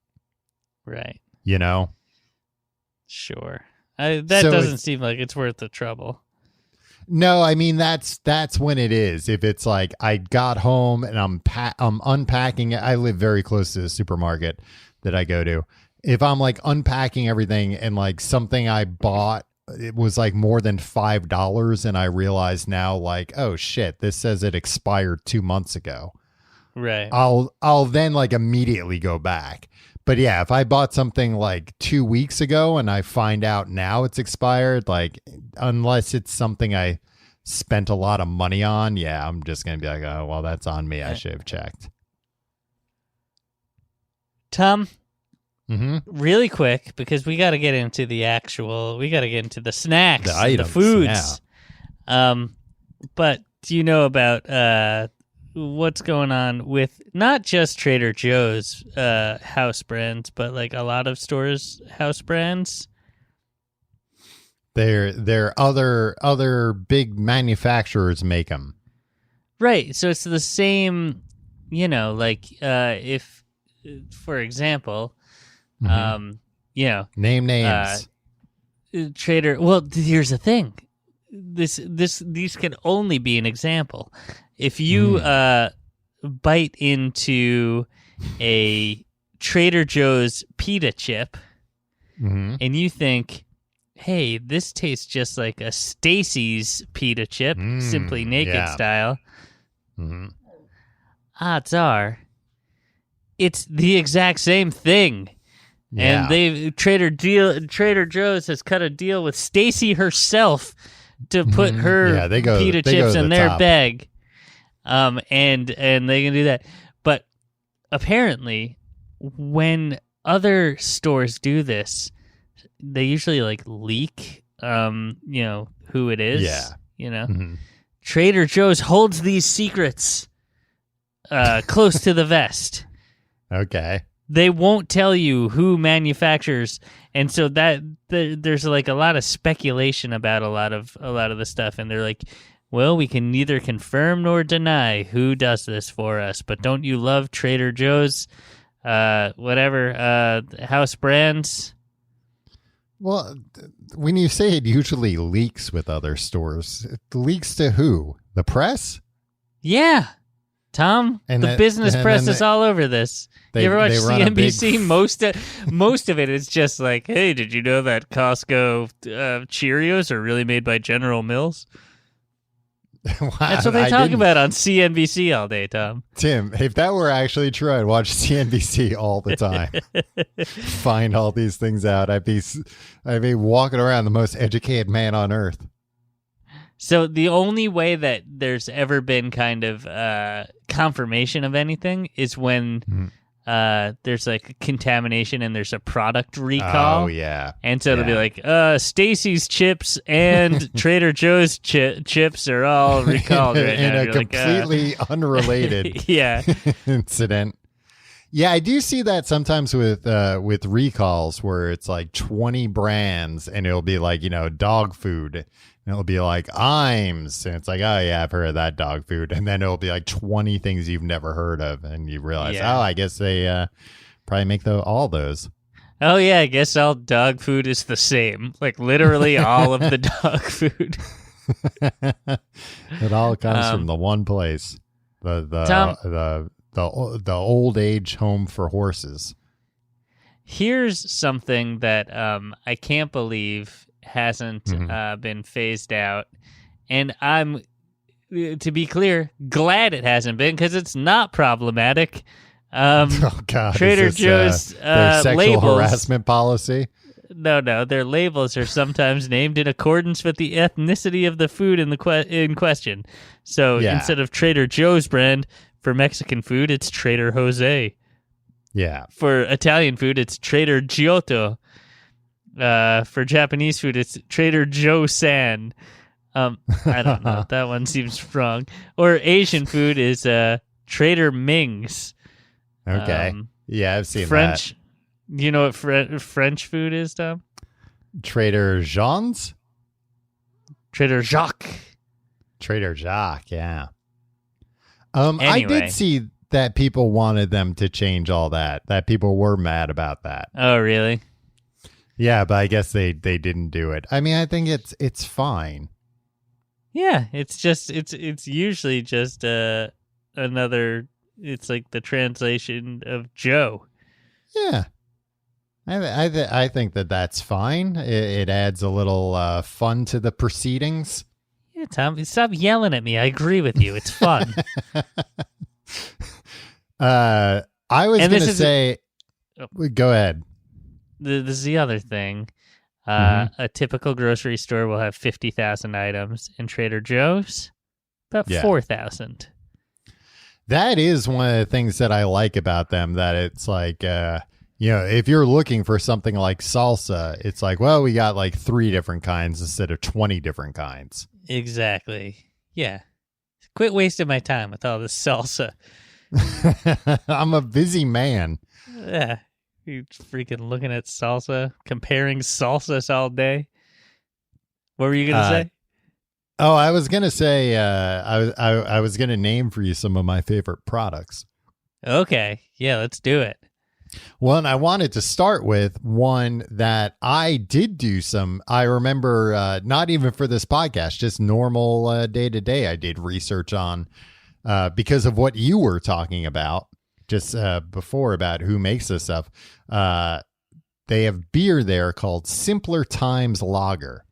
Right. You know? Sure. That doesn't seem like it's worth the trouble. No, I mean, that's when it is. If it's like I got home and I'm unpacking it. I live very close to the supermarket that I go to. If I'm like unpacking everything and like something I bought, it was like more than $5, and I realize now like, oh shit, this says it expired 2 months ago. Right. I'll then like immediately go back. But yeah, if I bought something like 2 weeks ago and I find out now it's expired, like unless it's something I spent a lot of money on, yeah, I'm just going to be like, oh, well, that's on me. I should have checked. Tom, really quick, because we got to get into the snacks, the items, the foods. Yeah. But do you know about what's going on with not just Trader Joe's house brands, but like a lot of stores' house brands? They're other big manufacturers make them. Right. So it's the same, like if, for example, name names. Trader. Well, here's the thing. These can only be an example. If you bite into a Trader Joe's pita chip and you think, hey, this tastes just like a Stacy's pita chip, Simply Naked style, odds are it's the exact same thing. Yeah. And Trader Joe's has cut a deal with Stacy herself to put her pita chips in their bag. And they can do that. But apparently when other stores do this, they usually like leak who it is. Yeah. Trader Joe's holds these secrets close to the vest. Okay. They won't tell you who manufactures, and so that there's like a lot of speculation about a lot of the stuff, and they're like, well, we can neither confirm nor deny who does this for us, but don't you love Trader Joe's house brands? Well, when you say it usually leaks with other stores, it leaks to who? The press? Yeah. Tom, and the business press is all over this. You ever watch CNBC? Most of it is just like, hey, did you know that Costco Cheerios are really made by General Mills? Wow, that's what they talk about on CNBC all day, Tom. Tim, if that were actually true, I'd watch CNBC all the time. Find all these things out. I'd be walking around the most educated man on earth. So the only way that there's ever been kind of confirmation of anything is when there's like contamination and there's a product recall. Oh, yeah. And so it'll be like, Stacy's chips and Trader Joe's chips are all recalled right now. In a completely unrelated incident. Yeah, I do see that sometimes with recalls where it's like 20 brands and it'll be like, dog food. And it'll be like Iams. And it's like, oh, yeah, I've heard of that dog food. And then it'll be like 20 things you've never heard of. And you realize, I guess they probably make all those. Oh yeah, I guess all dog food is the same. Like literally all of the dog food. It all comes from the one place, the old age home for horses. Here's something that I can't believe hasn't been phased out, and I'm, to be clear, glad it hasn't been because it's not problematic. Oh God! Trader Joe's their sexual labels, harassment policy. No, their labels are sometimes named in accordance with the ethnicity of the food in question. So instead of Trader Joe's brand for Mexican food, it's Trader Jose. Yeah. For Italian food, it's Trader Giotto. For Japanese food, it's Trader Joe-san. I don't know. That one seems wrong. Or Asian food is Trader Ming's. Okay. Yeah, I've seen French, that. You know what French food is, Tom? Trader Jean's? Trader Jacques. Trader Jacques, yeah. Anyway. I did see that people wanted them to change all that. That people were mad about that. Oh, really? Yeah, but I guess they didn't do it. I mean, I think it's fine. Yeah, it's usually just another. It's like the translation of Joe. Yeah, I think that's fine. It adds a little fun to the proceedings. Yeah, Tom, stop yelling at me. I agree with you. It's fun. I was going to say, go ahead. This is the other thing. A typical grocery store will have 50,000 items, and Trader Joe's about 4,000. That is one of the things that I like about them, that it's like, if you're looking for something like salsa, it's like, well, we got like 3 different kinds instead of 20 different kinds. Exactly. Yeah. Quit wasting my time with all this salsa. I'm a busy man. Yeah. You freaking looking at salsa, comparing salsas all day. What were you going to say? Oh, I was going to say, I was going to name for you some of my favorite products. Okay. Yeah, let's do it. Well, and I wanted to start with one that I did do I remember, not even for this podcast, just normal day to day, I did research on because of what you were talking about just before about who makes this stuff. They have beer there called Simpler Times Lager.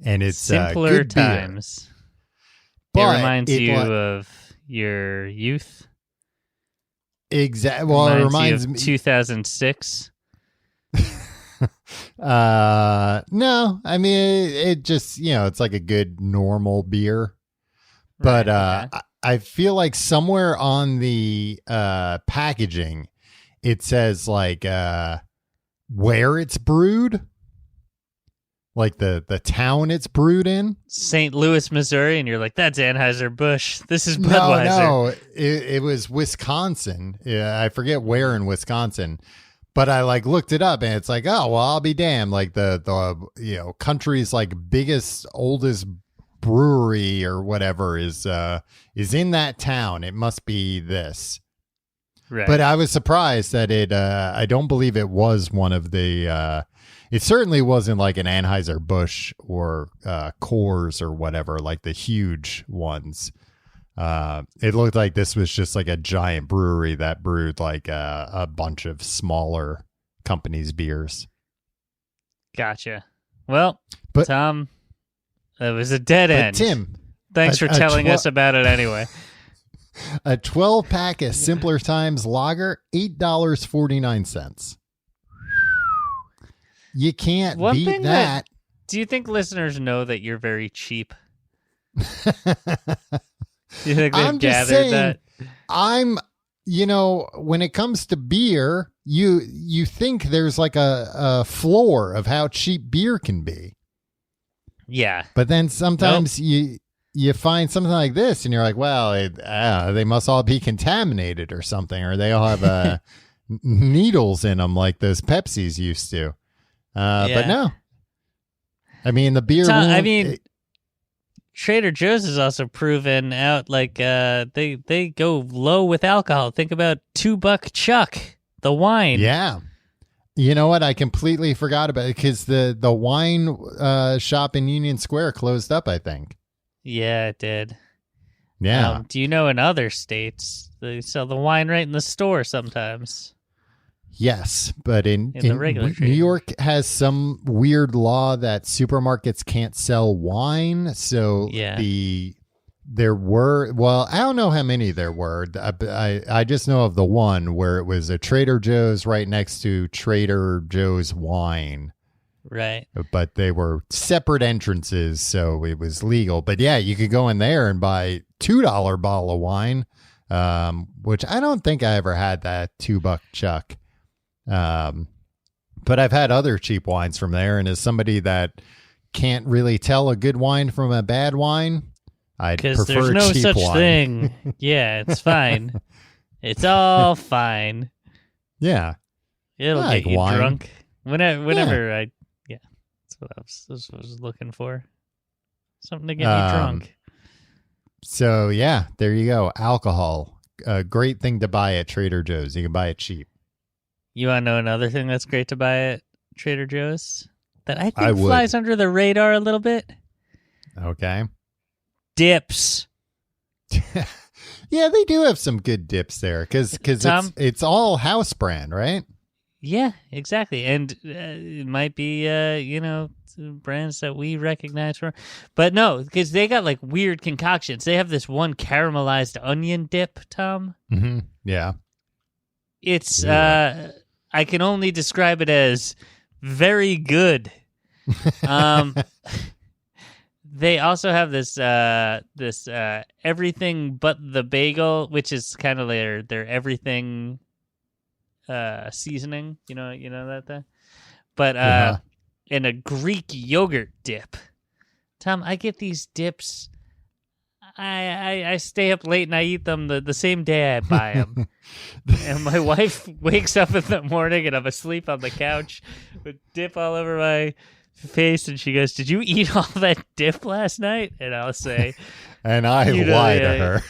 And it's Simpler good beer. Times. But it reminds you of your youth. Exactly. Well, it reminds you of me 2006. No, I mean it just it's like a good normal beer, but I feel like somewhere on the packaging it says like where it's brewed. Like the town it's brewed in? St. Louis, Missouri, and you're like, that's Anheuser-Busch. This is Budweiser. No, it was Wisconsin. Yeah, I forget where in Wisconsin. But I like looked it up and it's like, oh, well, I'll be damned. Like the country's like biggest, oldest brewery or whatever is in that town. It must be this. Right. But I was surprised that I don't believe it was one of the it certainly wasn't like an Anheuser-Busch or Coors or whatever, like the huge ones. It looked like this was just like a giant brewery that brewed like a bunch of smaller companies' beers. Gotcha. Well, but, Tom, that was a dead end. Tim, thanks for telling us about it anyway. A 12-pack of Simpler Times Lager, $8.49. You can't beat that. Do you think listeners know that you're very cheap? Do you think they've gathered that? When it comes to beer, you think there's like a floor of how cheap beer can be. Yeah. But then sometimes you find something like this and you're like, well, they must all be contaminated or something, or they all have needles in them like those Pepsis used to. But no. I mean, the beer. Trader Joe's is also proven out like they go low with alcohol. Think about $2 Chuck, the wine. Yeah. You know what? I completely forgot about it because the wine shop in Union Square closed up, I think. Yeah, it did. Yeah. Do you know in other states they sell the wine right in the store sometimes? Yes, but in the regular New trade. York has some weird law that supermarkets can't sell wine. So there were, well, I don't know how many there were. I just know of the one where it was a Trader Joe's right next to Trader Joe's Wine. Right. But they were separate entrances, so it was legal. But yeah, you could go in there and buy $2 bottle of wine, which I don't think I ever had that $2 chuck. But I've had other cheap wines from there. And as somebody that can't really tell a good wine from a bad wine, I'd prefer there's no cheap such wine. thing. Yeah, it's fine. It's all fine. Yeah. It'll I get like you wine. drunk. Whenever that's what I was looking for. Something to get me drunk. So yeah, there you go. Alcohol. A great thing to buy at Trader Joe's. You can buy it cheap. You want to know another thing that's great to buy at Trader Joe's? That I think I would. flies under the radar a little bit? Okay. Dips. Yeah, they do have some good dips there because Tom? it's all house brand, right? Yeah, exactly. And it might be, brands that we recognize from. But no, because they got like weird concoctions. They have this one caramelized onion dip, Tom. Mm-hmm. Yeah. It's, I can only describe it as very good. They also have this everything but the bagel, which is kind of their everything seasoning. You know that. But in a Greek yogurt dip. Tom, I get these dips. I stay up late and I eat them the same day I buy them. And my wife wakes up in the morning and I'm asleep on the couch with dip all over my face, and she goes, "Did you eat all that dip last night?" And I'll say, and I lie to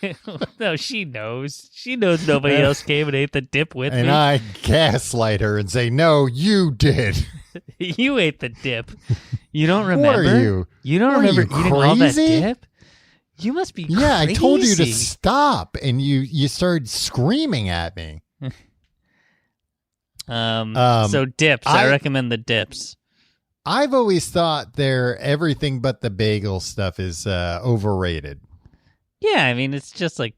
her. No, she knows. She knows nobody else came and ate the dip with me. And I gaslight her and say, "No, you did. You ate the dip. You don't remember? What are you? You don't remember eating all that dip? You must be crazy." I told you to stop, and you started screaming at me. So dips. I recommend the dips. I've always thought their everything but the bagel stuff is overrated. Yeah, I mean, it's just like,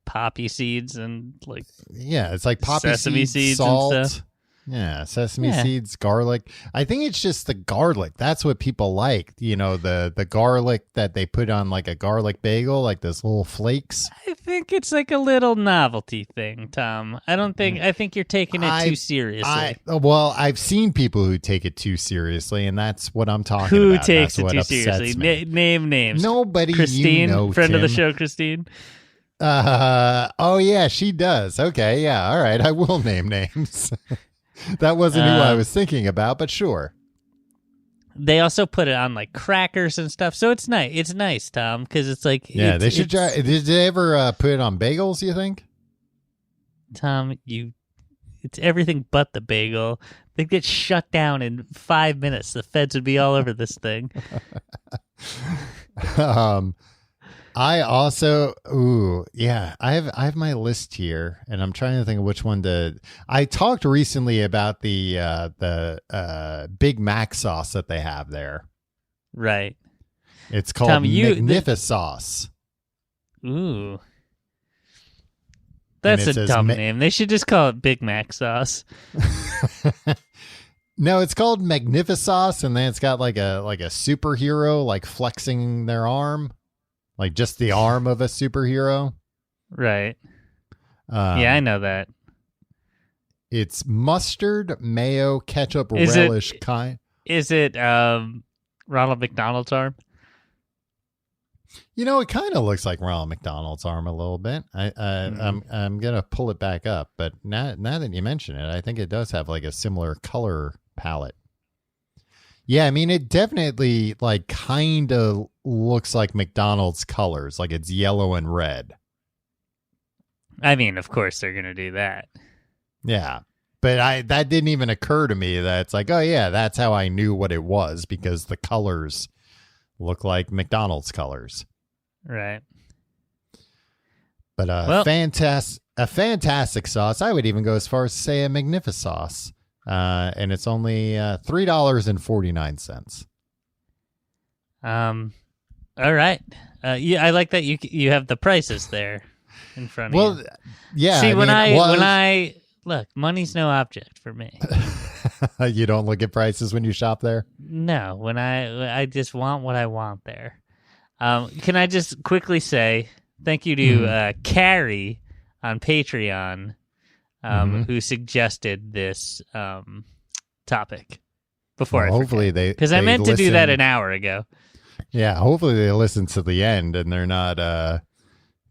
poppy seeds and like... Yeah, it's like poppy sesame seeds salt. and stuff. Yeah, sesame seeds, garlic. I think it's just the garlic. That's what people like. The garlic that they put on like a garlic bagel, like those little flakes. I think it's like a little novelty thing, Tom. I think you're taking it too seriously. I've seen people who take it too seriously, and that's what I'm talking who about. Who takes that's it too seriously? Name names. Nobody. Christine, friend Tim. of the show, Christine. Oh yeah, she does. Okay, yeah, all right. I will name names. That wasn't who I was thinking about, but sure. They also put it on like crackers and stuff, so it's nice. It's nice, Tom, because it's like they should try. Did they ever put it on bagels? You think, Tom? It's everything but the bagel. They get shut down in 5 minutes. The feds would be all over this thing. I also, I have my list here, and I'm trying to think of which one to. I talked recently about the Big Mac sauce that they have there. Right. It's called Magnificauce. Ooh. That's a dumb name. They should just call it Big Mac sauce. No, it's called Magnificauce, and then it's got like a superhero like flexing their arm. Like just the arm of a superhero. Right. Yeah, I know that. It's mustard, mayo, ketchup, relish kind. Is it Ronald McDonald's arm? It kind of looks like Ronald McDonald's arm a little bit. I'm gonna pull it back up, but now that you mention it, I think it does have like a similar color palette. Yeah, I mean, it definitely like kind of looks like McDonald's colors, like it's yellow and red. I mean, of course they're going to do that. Yeah. But that didn't even occur to me that it's like, oh yeah, that's how I knew what it was, because the colors look like McDonald's colors. Right. But a fantastic sauce. I would even go as far as to say a magnificent sauce. And it's only $3.49. All right. Yeah, I like that you have the prices there in front of you. Well, yeah. See, when I look, money's no object for me. You don't look at prices when you shop there? No, when I just want what I want there. Can I just quickly say thank you to Carrie on Patreon, who suggested this topic before I hopefully forget. Because I meant to do that an hour ago. Yeah, hopefully they listen to the end and they're not,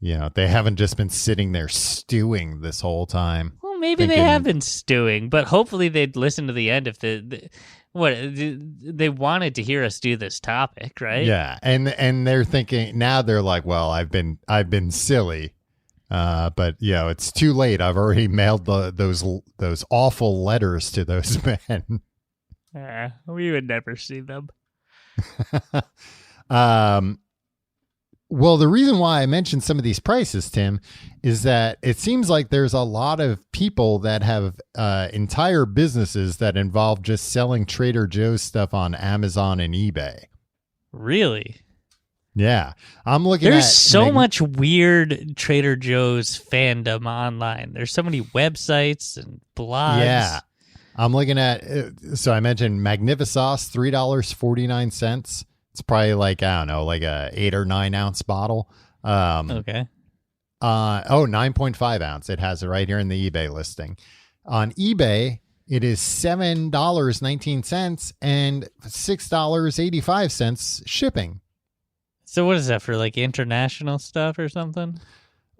they haven't just been sitting there stewing this whole time. Well, maybe they have been stewing, but hopefully they'd listen to the end if they wanted to hear us do this topic, right? Yeah, and they're thinking now. They're like, well, I've been silly, but it's too late. I've already mailed those awful letters to those men. We would never see them. Well, the reason why I mentioned some of these prices, Tim, is that it seems like there's a lot of people that have entire businesses that involve just selling Trader Joe's stuff on Amazon and eBay. Really? Yeah. I'm looking There's so much weird Trader Joe's fandom online. There's so many websites and blogs. Yeah. I'm looking at, so I mentioned Magnificauce, $3.49. It's probably like, I don't know, like a 8 or 9 ounce bottle. Okay. 9.5 ounce. It has it right here in the eBay listing. On eBay, it is $7.19 and $6.85 shipping. So what is that for, like international stuff or something?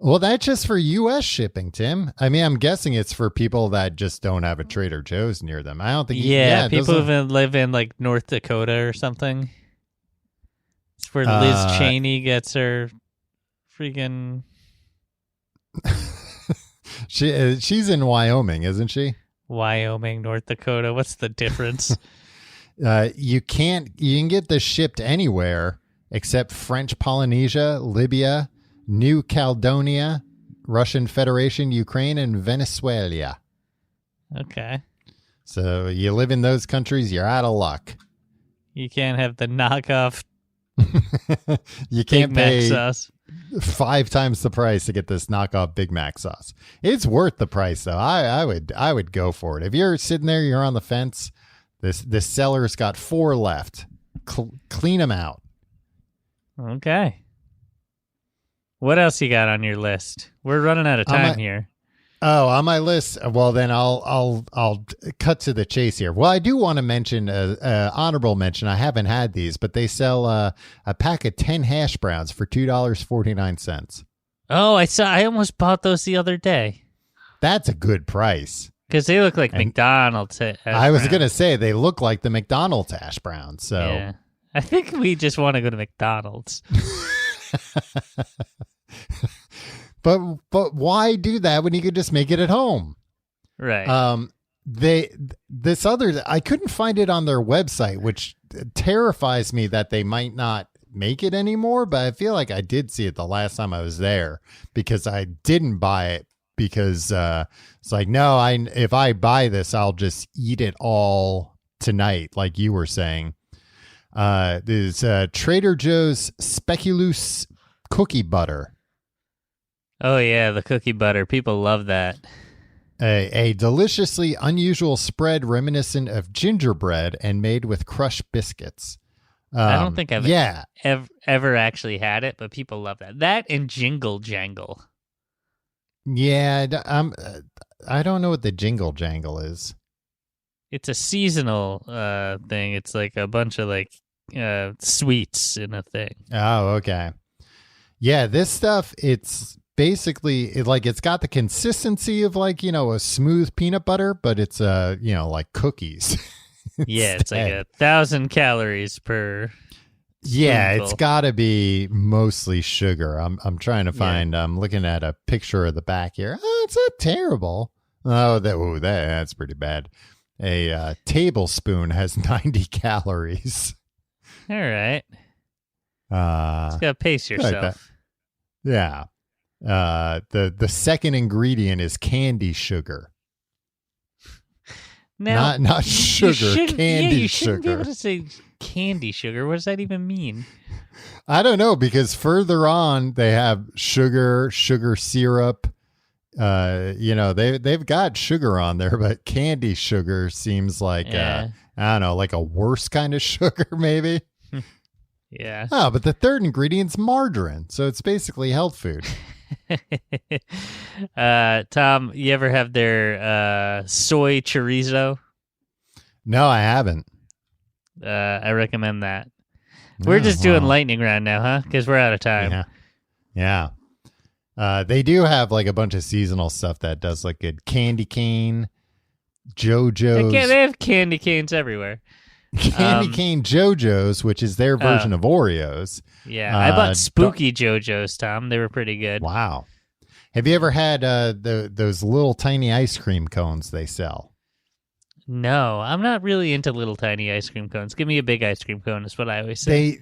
Well, that's just for U.S. shipping, Tim. I mean, I'm guessing it's for people that just don't have a Trader Joe's near them. I don't think. Yeah, people who live in like North Dakota or something. It's where Liz Cheney gets her freaking. She's in Wyoming, isn't she? Wyoming, North Dakota. What's the difference? You can get this shipped anywhere except French Polynesia, Libya, New Caledonia, Russian Federation, Ukraine, and Venezuela. Okay. So you live in those countries, you're out of luck. You can't have the knockoff. You can't Big Mac pay sauce. 5 times the price to get this knockoff Big Mac sauce. It's worth the price, though. I would go for it. If you're sitting there, you're on the fence. This seller's got 4 left. Clean them out. Okay. What else you got on your list? We're running out of time here. Oh, on my list. Well, then I'll cut to the chase here. Well, I do want to mention honorable mention. I haven't had these, but they sell a pack of 10 hash browns for $2.49. Oh, I almost bought those the other day. That's a good price because they look like McDonald's. I was gonna say they look like the McDonald's hash browns. So yeah. I think we just want to go to McDonald's. But why do that when you could just make it at home? Right. I couldn't find it on their website, which terrifies me that they might not make it anymore, but I feel like I did see it the last time I was there because I didn't buy it because it's like, no, if I buy this, I'll just eat it all tonight, like you were saying. There's Trader Joe's Speculoos cookie butter. Oh, yeah, the cookie butter. People love that. A deliciously unusual spread reminiscent of gingerbread and made with crushed biscuits. I don't think I've ever actually had it, but people love that. That and Jingle Jangle. Yeah, I don't know what the Jingle Jangle is. It's a seasonal thing. It's like a bunch of like sweets in a thing. Oh, okay. Yeah, this stuff, it's basically it's got the consistency of like, a smooth peanut butter, but it's like cookies. Yeah, it's like 1,000 calories per Yeah, spoonful. it's got to be mostly sugar. I'm trying to find I'm looking at a picture of the back here. Oh, it's not terrible. That's pretty bad. A tablespoon has 90 calories. All right. Just gotta pace yourself. Yeah. The second ingredient is candy sugar. Now, not sugar, candy you sugar. shouldn't be able to say candy sugar. What does that even mean? I don't know, because further on they have sugar syrup. They've got sugar on there, but candy sugar seems like I don't know, like a worse kind of sugar, maybe. Yeah. Oh, but the third ingredient's margarine, so it's basically health food. Tom, you ever have their soy chorizo? No, I haven't. I recommend that. We're just doing lightning round now, huh? Because we're out of time. Yeah. They do have like a bunch of seasonal stuff that does look good. Candy cane, JoJo's. They have candy canes everywhere. Candy cane JoJo's, which is their version of Oreos. Yeah, I bought spooky JoJo's, Tom. They were pretty good. Wow. Have you ever had those little tiny ice cream cones they sell? No, I'm not really into little tiny ice cream cones. Give me a big ice cream cone is what I always say.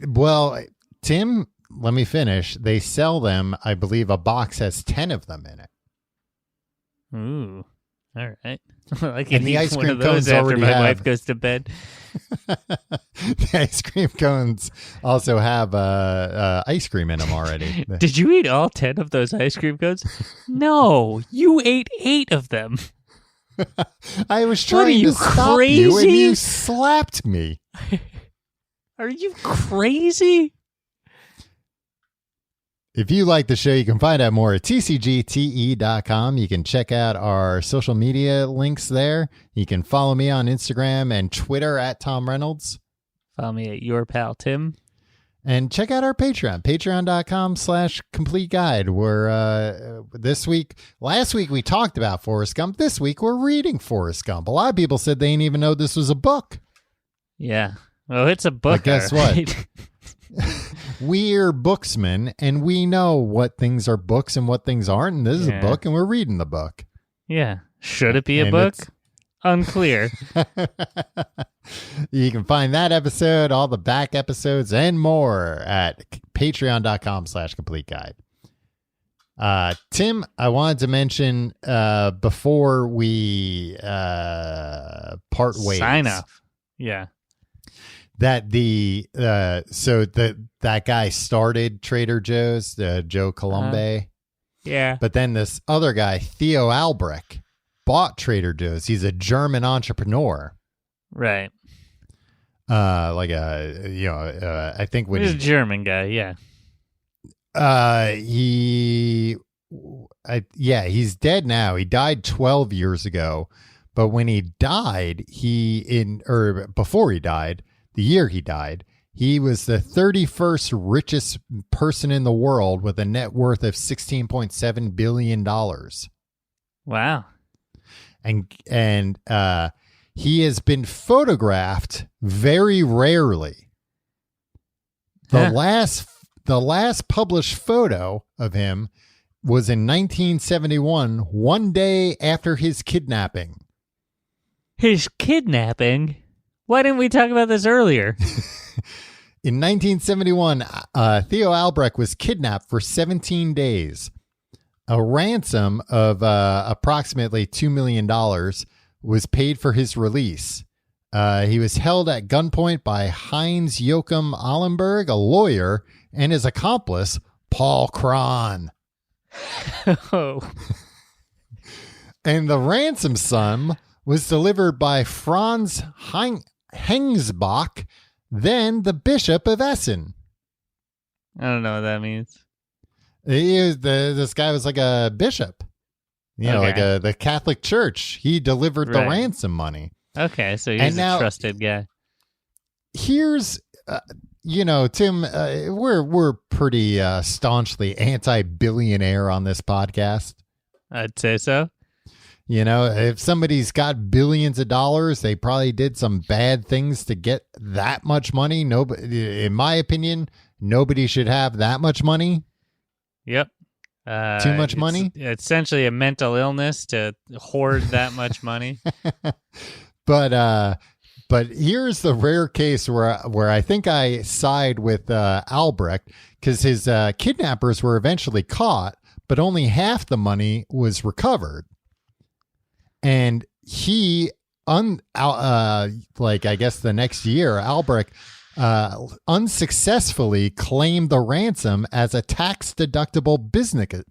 Tim, let me finish. They sell them. I believe a box has 10 of them in it. Ooh. All right. I can and the eat ice one cream of those cones after already my have... wife goes to bed. The ice cream cones also have ice cream in them already. Did you eat all 10 of those ice cream cones? No, you ate 8 of them. I was trying to stop you and you slapped me. Are you crazy? If you like the show, you can find out more at tcgte.com. You can check out our social media links there. You can follow me on Instagram and Twitter at Tom Reynolds. Follow me at your pal Tim. And check out our Patreon, patreon.com/complete guide. Where last week we talked about Forrest Gump. This week we're reading Forrest Gump. A lot of people said they didn't even know this was a book. Yeah. Well, it's a book. But guess what? We're booksmen, and we know what things are books and what things aren't. And this is a book, and we're reading the book. Yeah. Should it be a book? Unclear. You can find that episode, all the back episodes, and more at patreon.com/complete guide. Tim, I wanted to mention before we part ways. Sign off. Yeah. That that guy started Trader Joe's, Joe Colombe. Yeah. But then this other guy, Theo Albrecht, bought Trader Joe's. He's a German entrepreneur. Right. I think when he's a German guy, yeah. He's dead now. He died 12 years ago. But when he died, before he died, the year he died, he was the 31st richest person in the world with a net worth of $16.7 billion. Wow. And he has been photographed very rarely. The last published photo of him was in 1971, one day after his kidnapping. His kidnapping? Why didn't we talk about this earlier? In 1971, Theo Albrecht was kidnapped for 17 days. A ransom of approximately $2 million was paid for his release. He was held at gunpoint by Heinz Joachim Allenberg, a lawyer, and his accomplice, Paul Kron. Oh. And the ransom sum was delivered by Franz Hengsbach, then the Bishop of Essen. I don't know what that means. This guy was like a bishop, like the Catholic Church. He delivered the ransom money. Okay, so he's a trusted guy. Here's, Tim, we're pretty staunchly anti-billionaire on this podcast. I'd say so. If somebody's got billions of dollars, they probably did some bad things to get that much money. Nobody, in my opinion, nobody should have that much money. Yep. Too much money? It's essentially a mental illness to hoard that much money. But here's the rare case where I think I side with Albrecht, because his kidnappers were eventually caught, but only half the money was recovered. And he, I guess the next year, Albrecht unsuccessfully claimed the ransom as a tax-deductible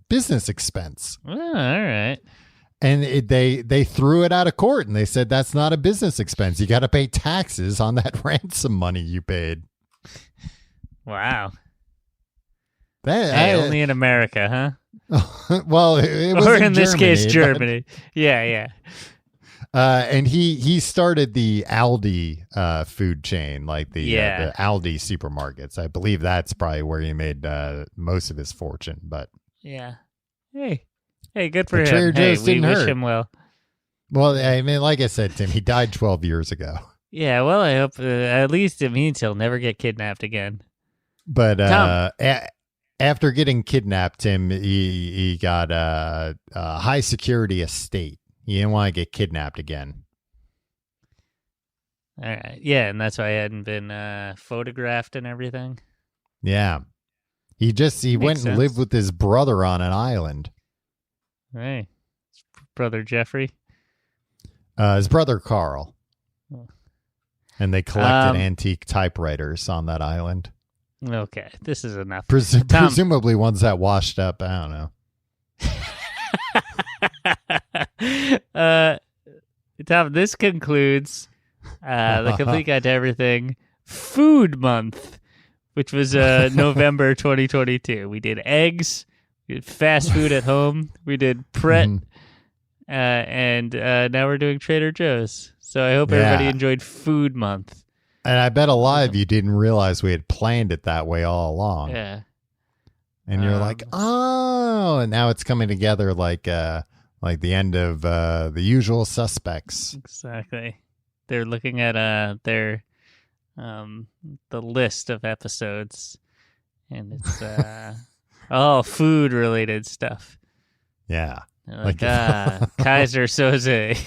business expense. Oh, all right. And they threw it out of court, and they said that's not a business expense. You got to pay taxes on that ransom money you paid. Wow. That, only in America, huh? Well, it was or in Germany, this case, Germany. Yeah. And he started the Aldi food chain, like the Aldi supermarkets. I believe that's probably where he made most of his fortune. But yeah, hey, good for him. Trader Joe's we didn't wish hurt him well. Well, I mean, like I said, Tim, he died 12 years ago. Yeah, well, I hope at least it means he'll never get kidnapped again. But after getting kidnapped, Tim, he got a high security estate. He didn't want to get kidnapped again. All right. Yeah, and that's why he hadn't been photographed and everything. Yeah. He went and lived with his brother on an island. Right. Brother Jeffrey? His brother Carl. Oh. And they collected antique typewriters on that island. Okay, this is enough. Presumably ones that washed up. I don't know. Tom, this concludes the Complete Guide to Everything Food Month, which was November 2022. We did eggs, we did fast food at home, we did Pret, and now we're doing Trader Joe's. So I hope everybody enjoyed Food Month. And I bet a lot of you didn't realize we had planned it that way all along. Yeah. And you're like, oh, and now it's coming together like the end of The Usual Suspects. Exactly. They're looking at the list of episodes, and it's all food related stuff. Yeah. Like Kaiser Soze.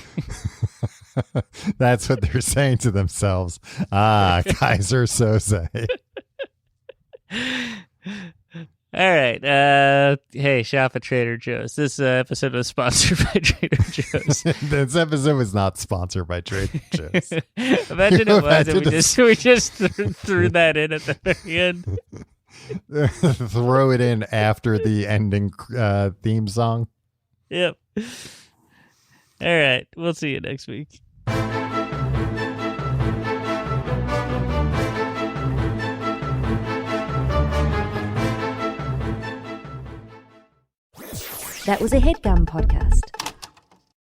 That's what they're saying to themselves. Kaiser Soze. All right. Hey, shop at Trader Joe's. This episode was sponsored by Trader Joe's. This episode was not sponsored by Trader Joe's. Imagine it was, and we just threw that in at the very end. Throw it in after the ending theme song. Yep. All right. We'll see you next week. That was a HeadGum podcast.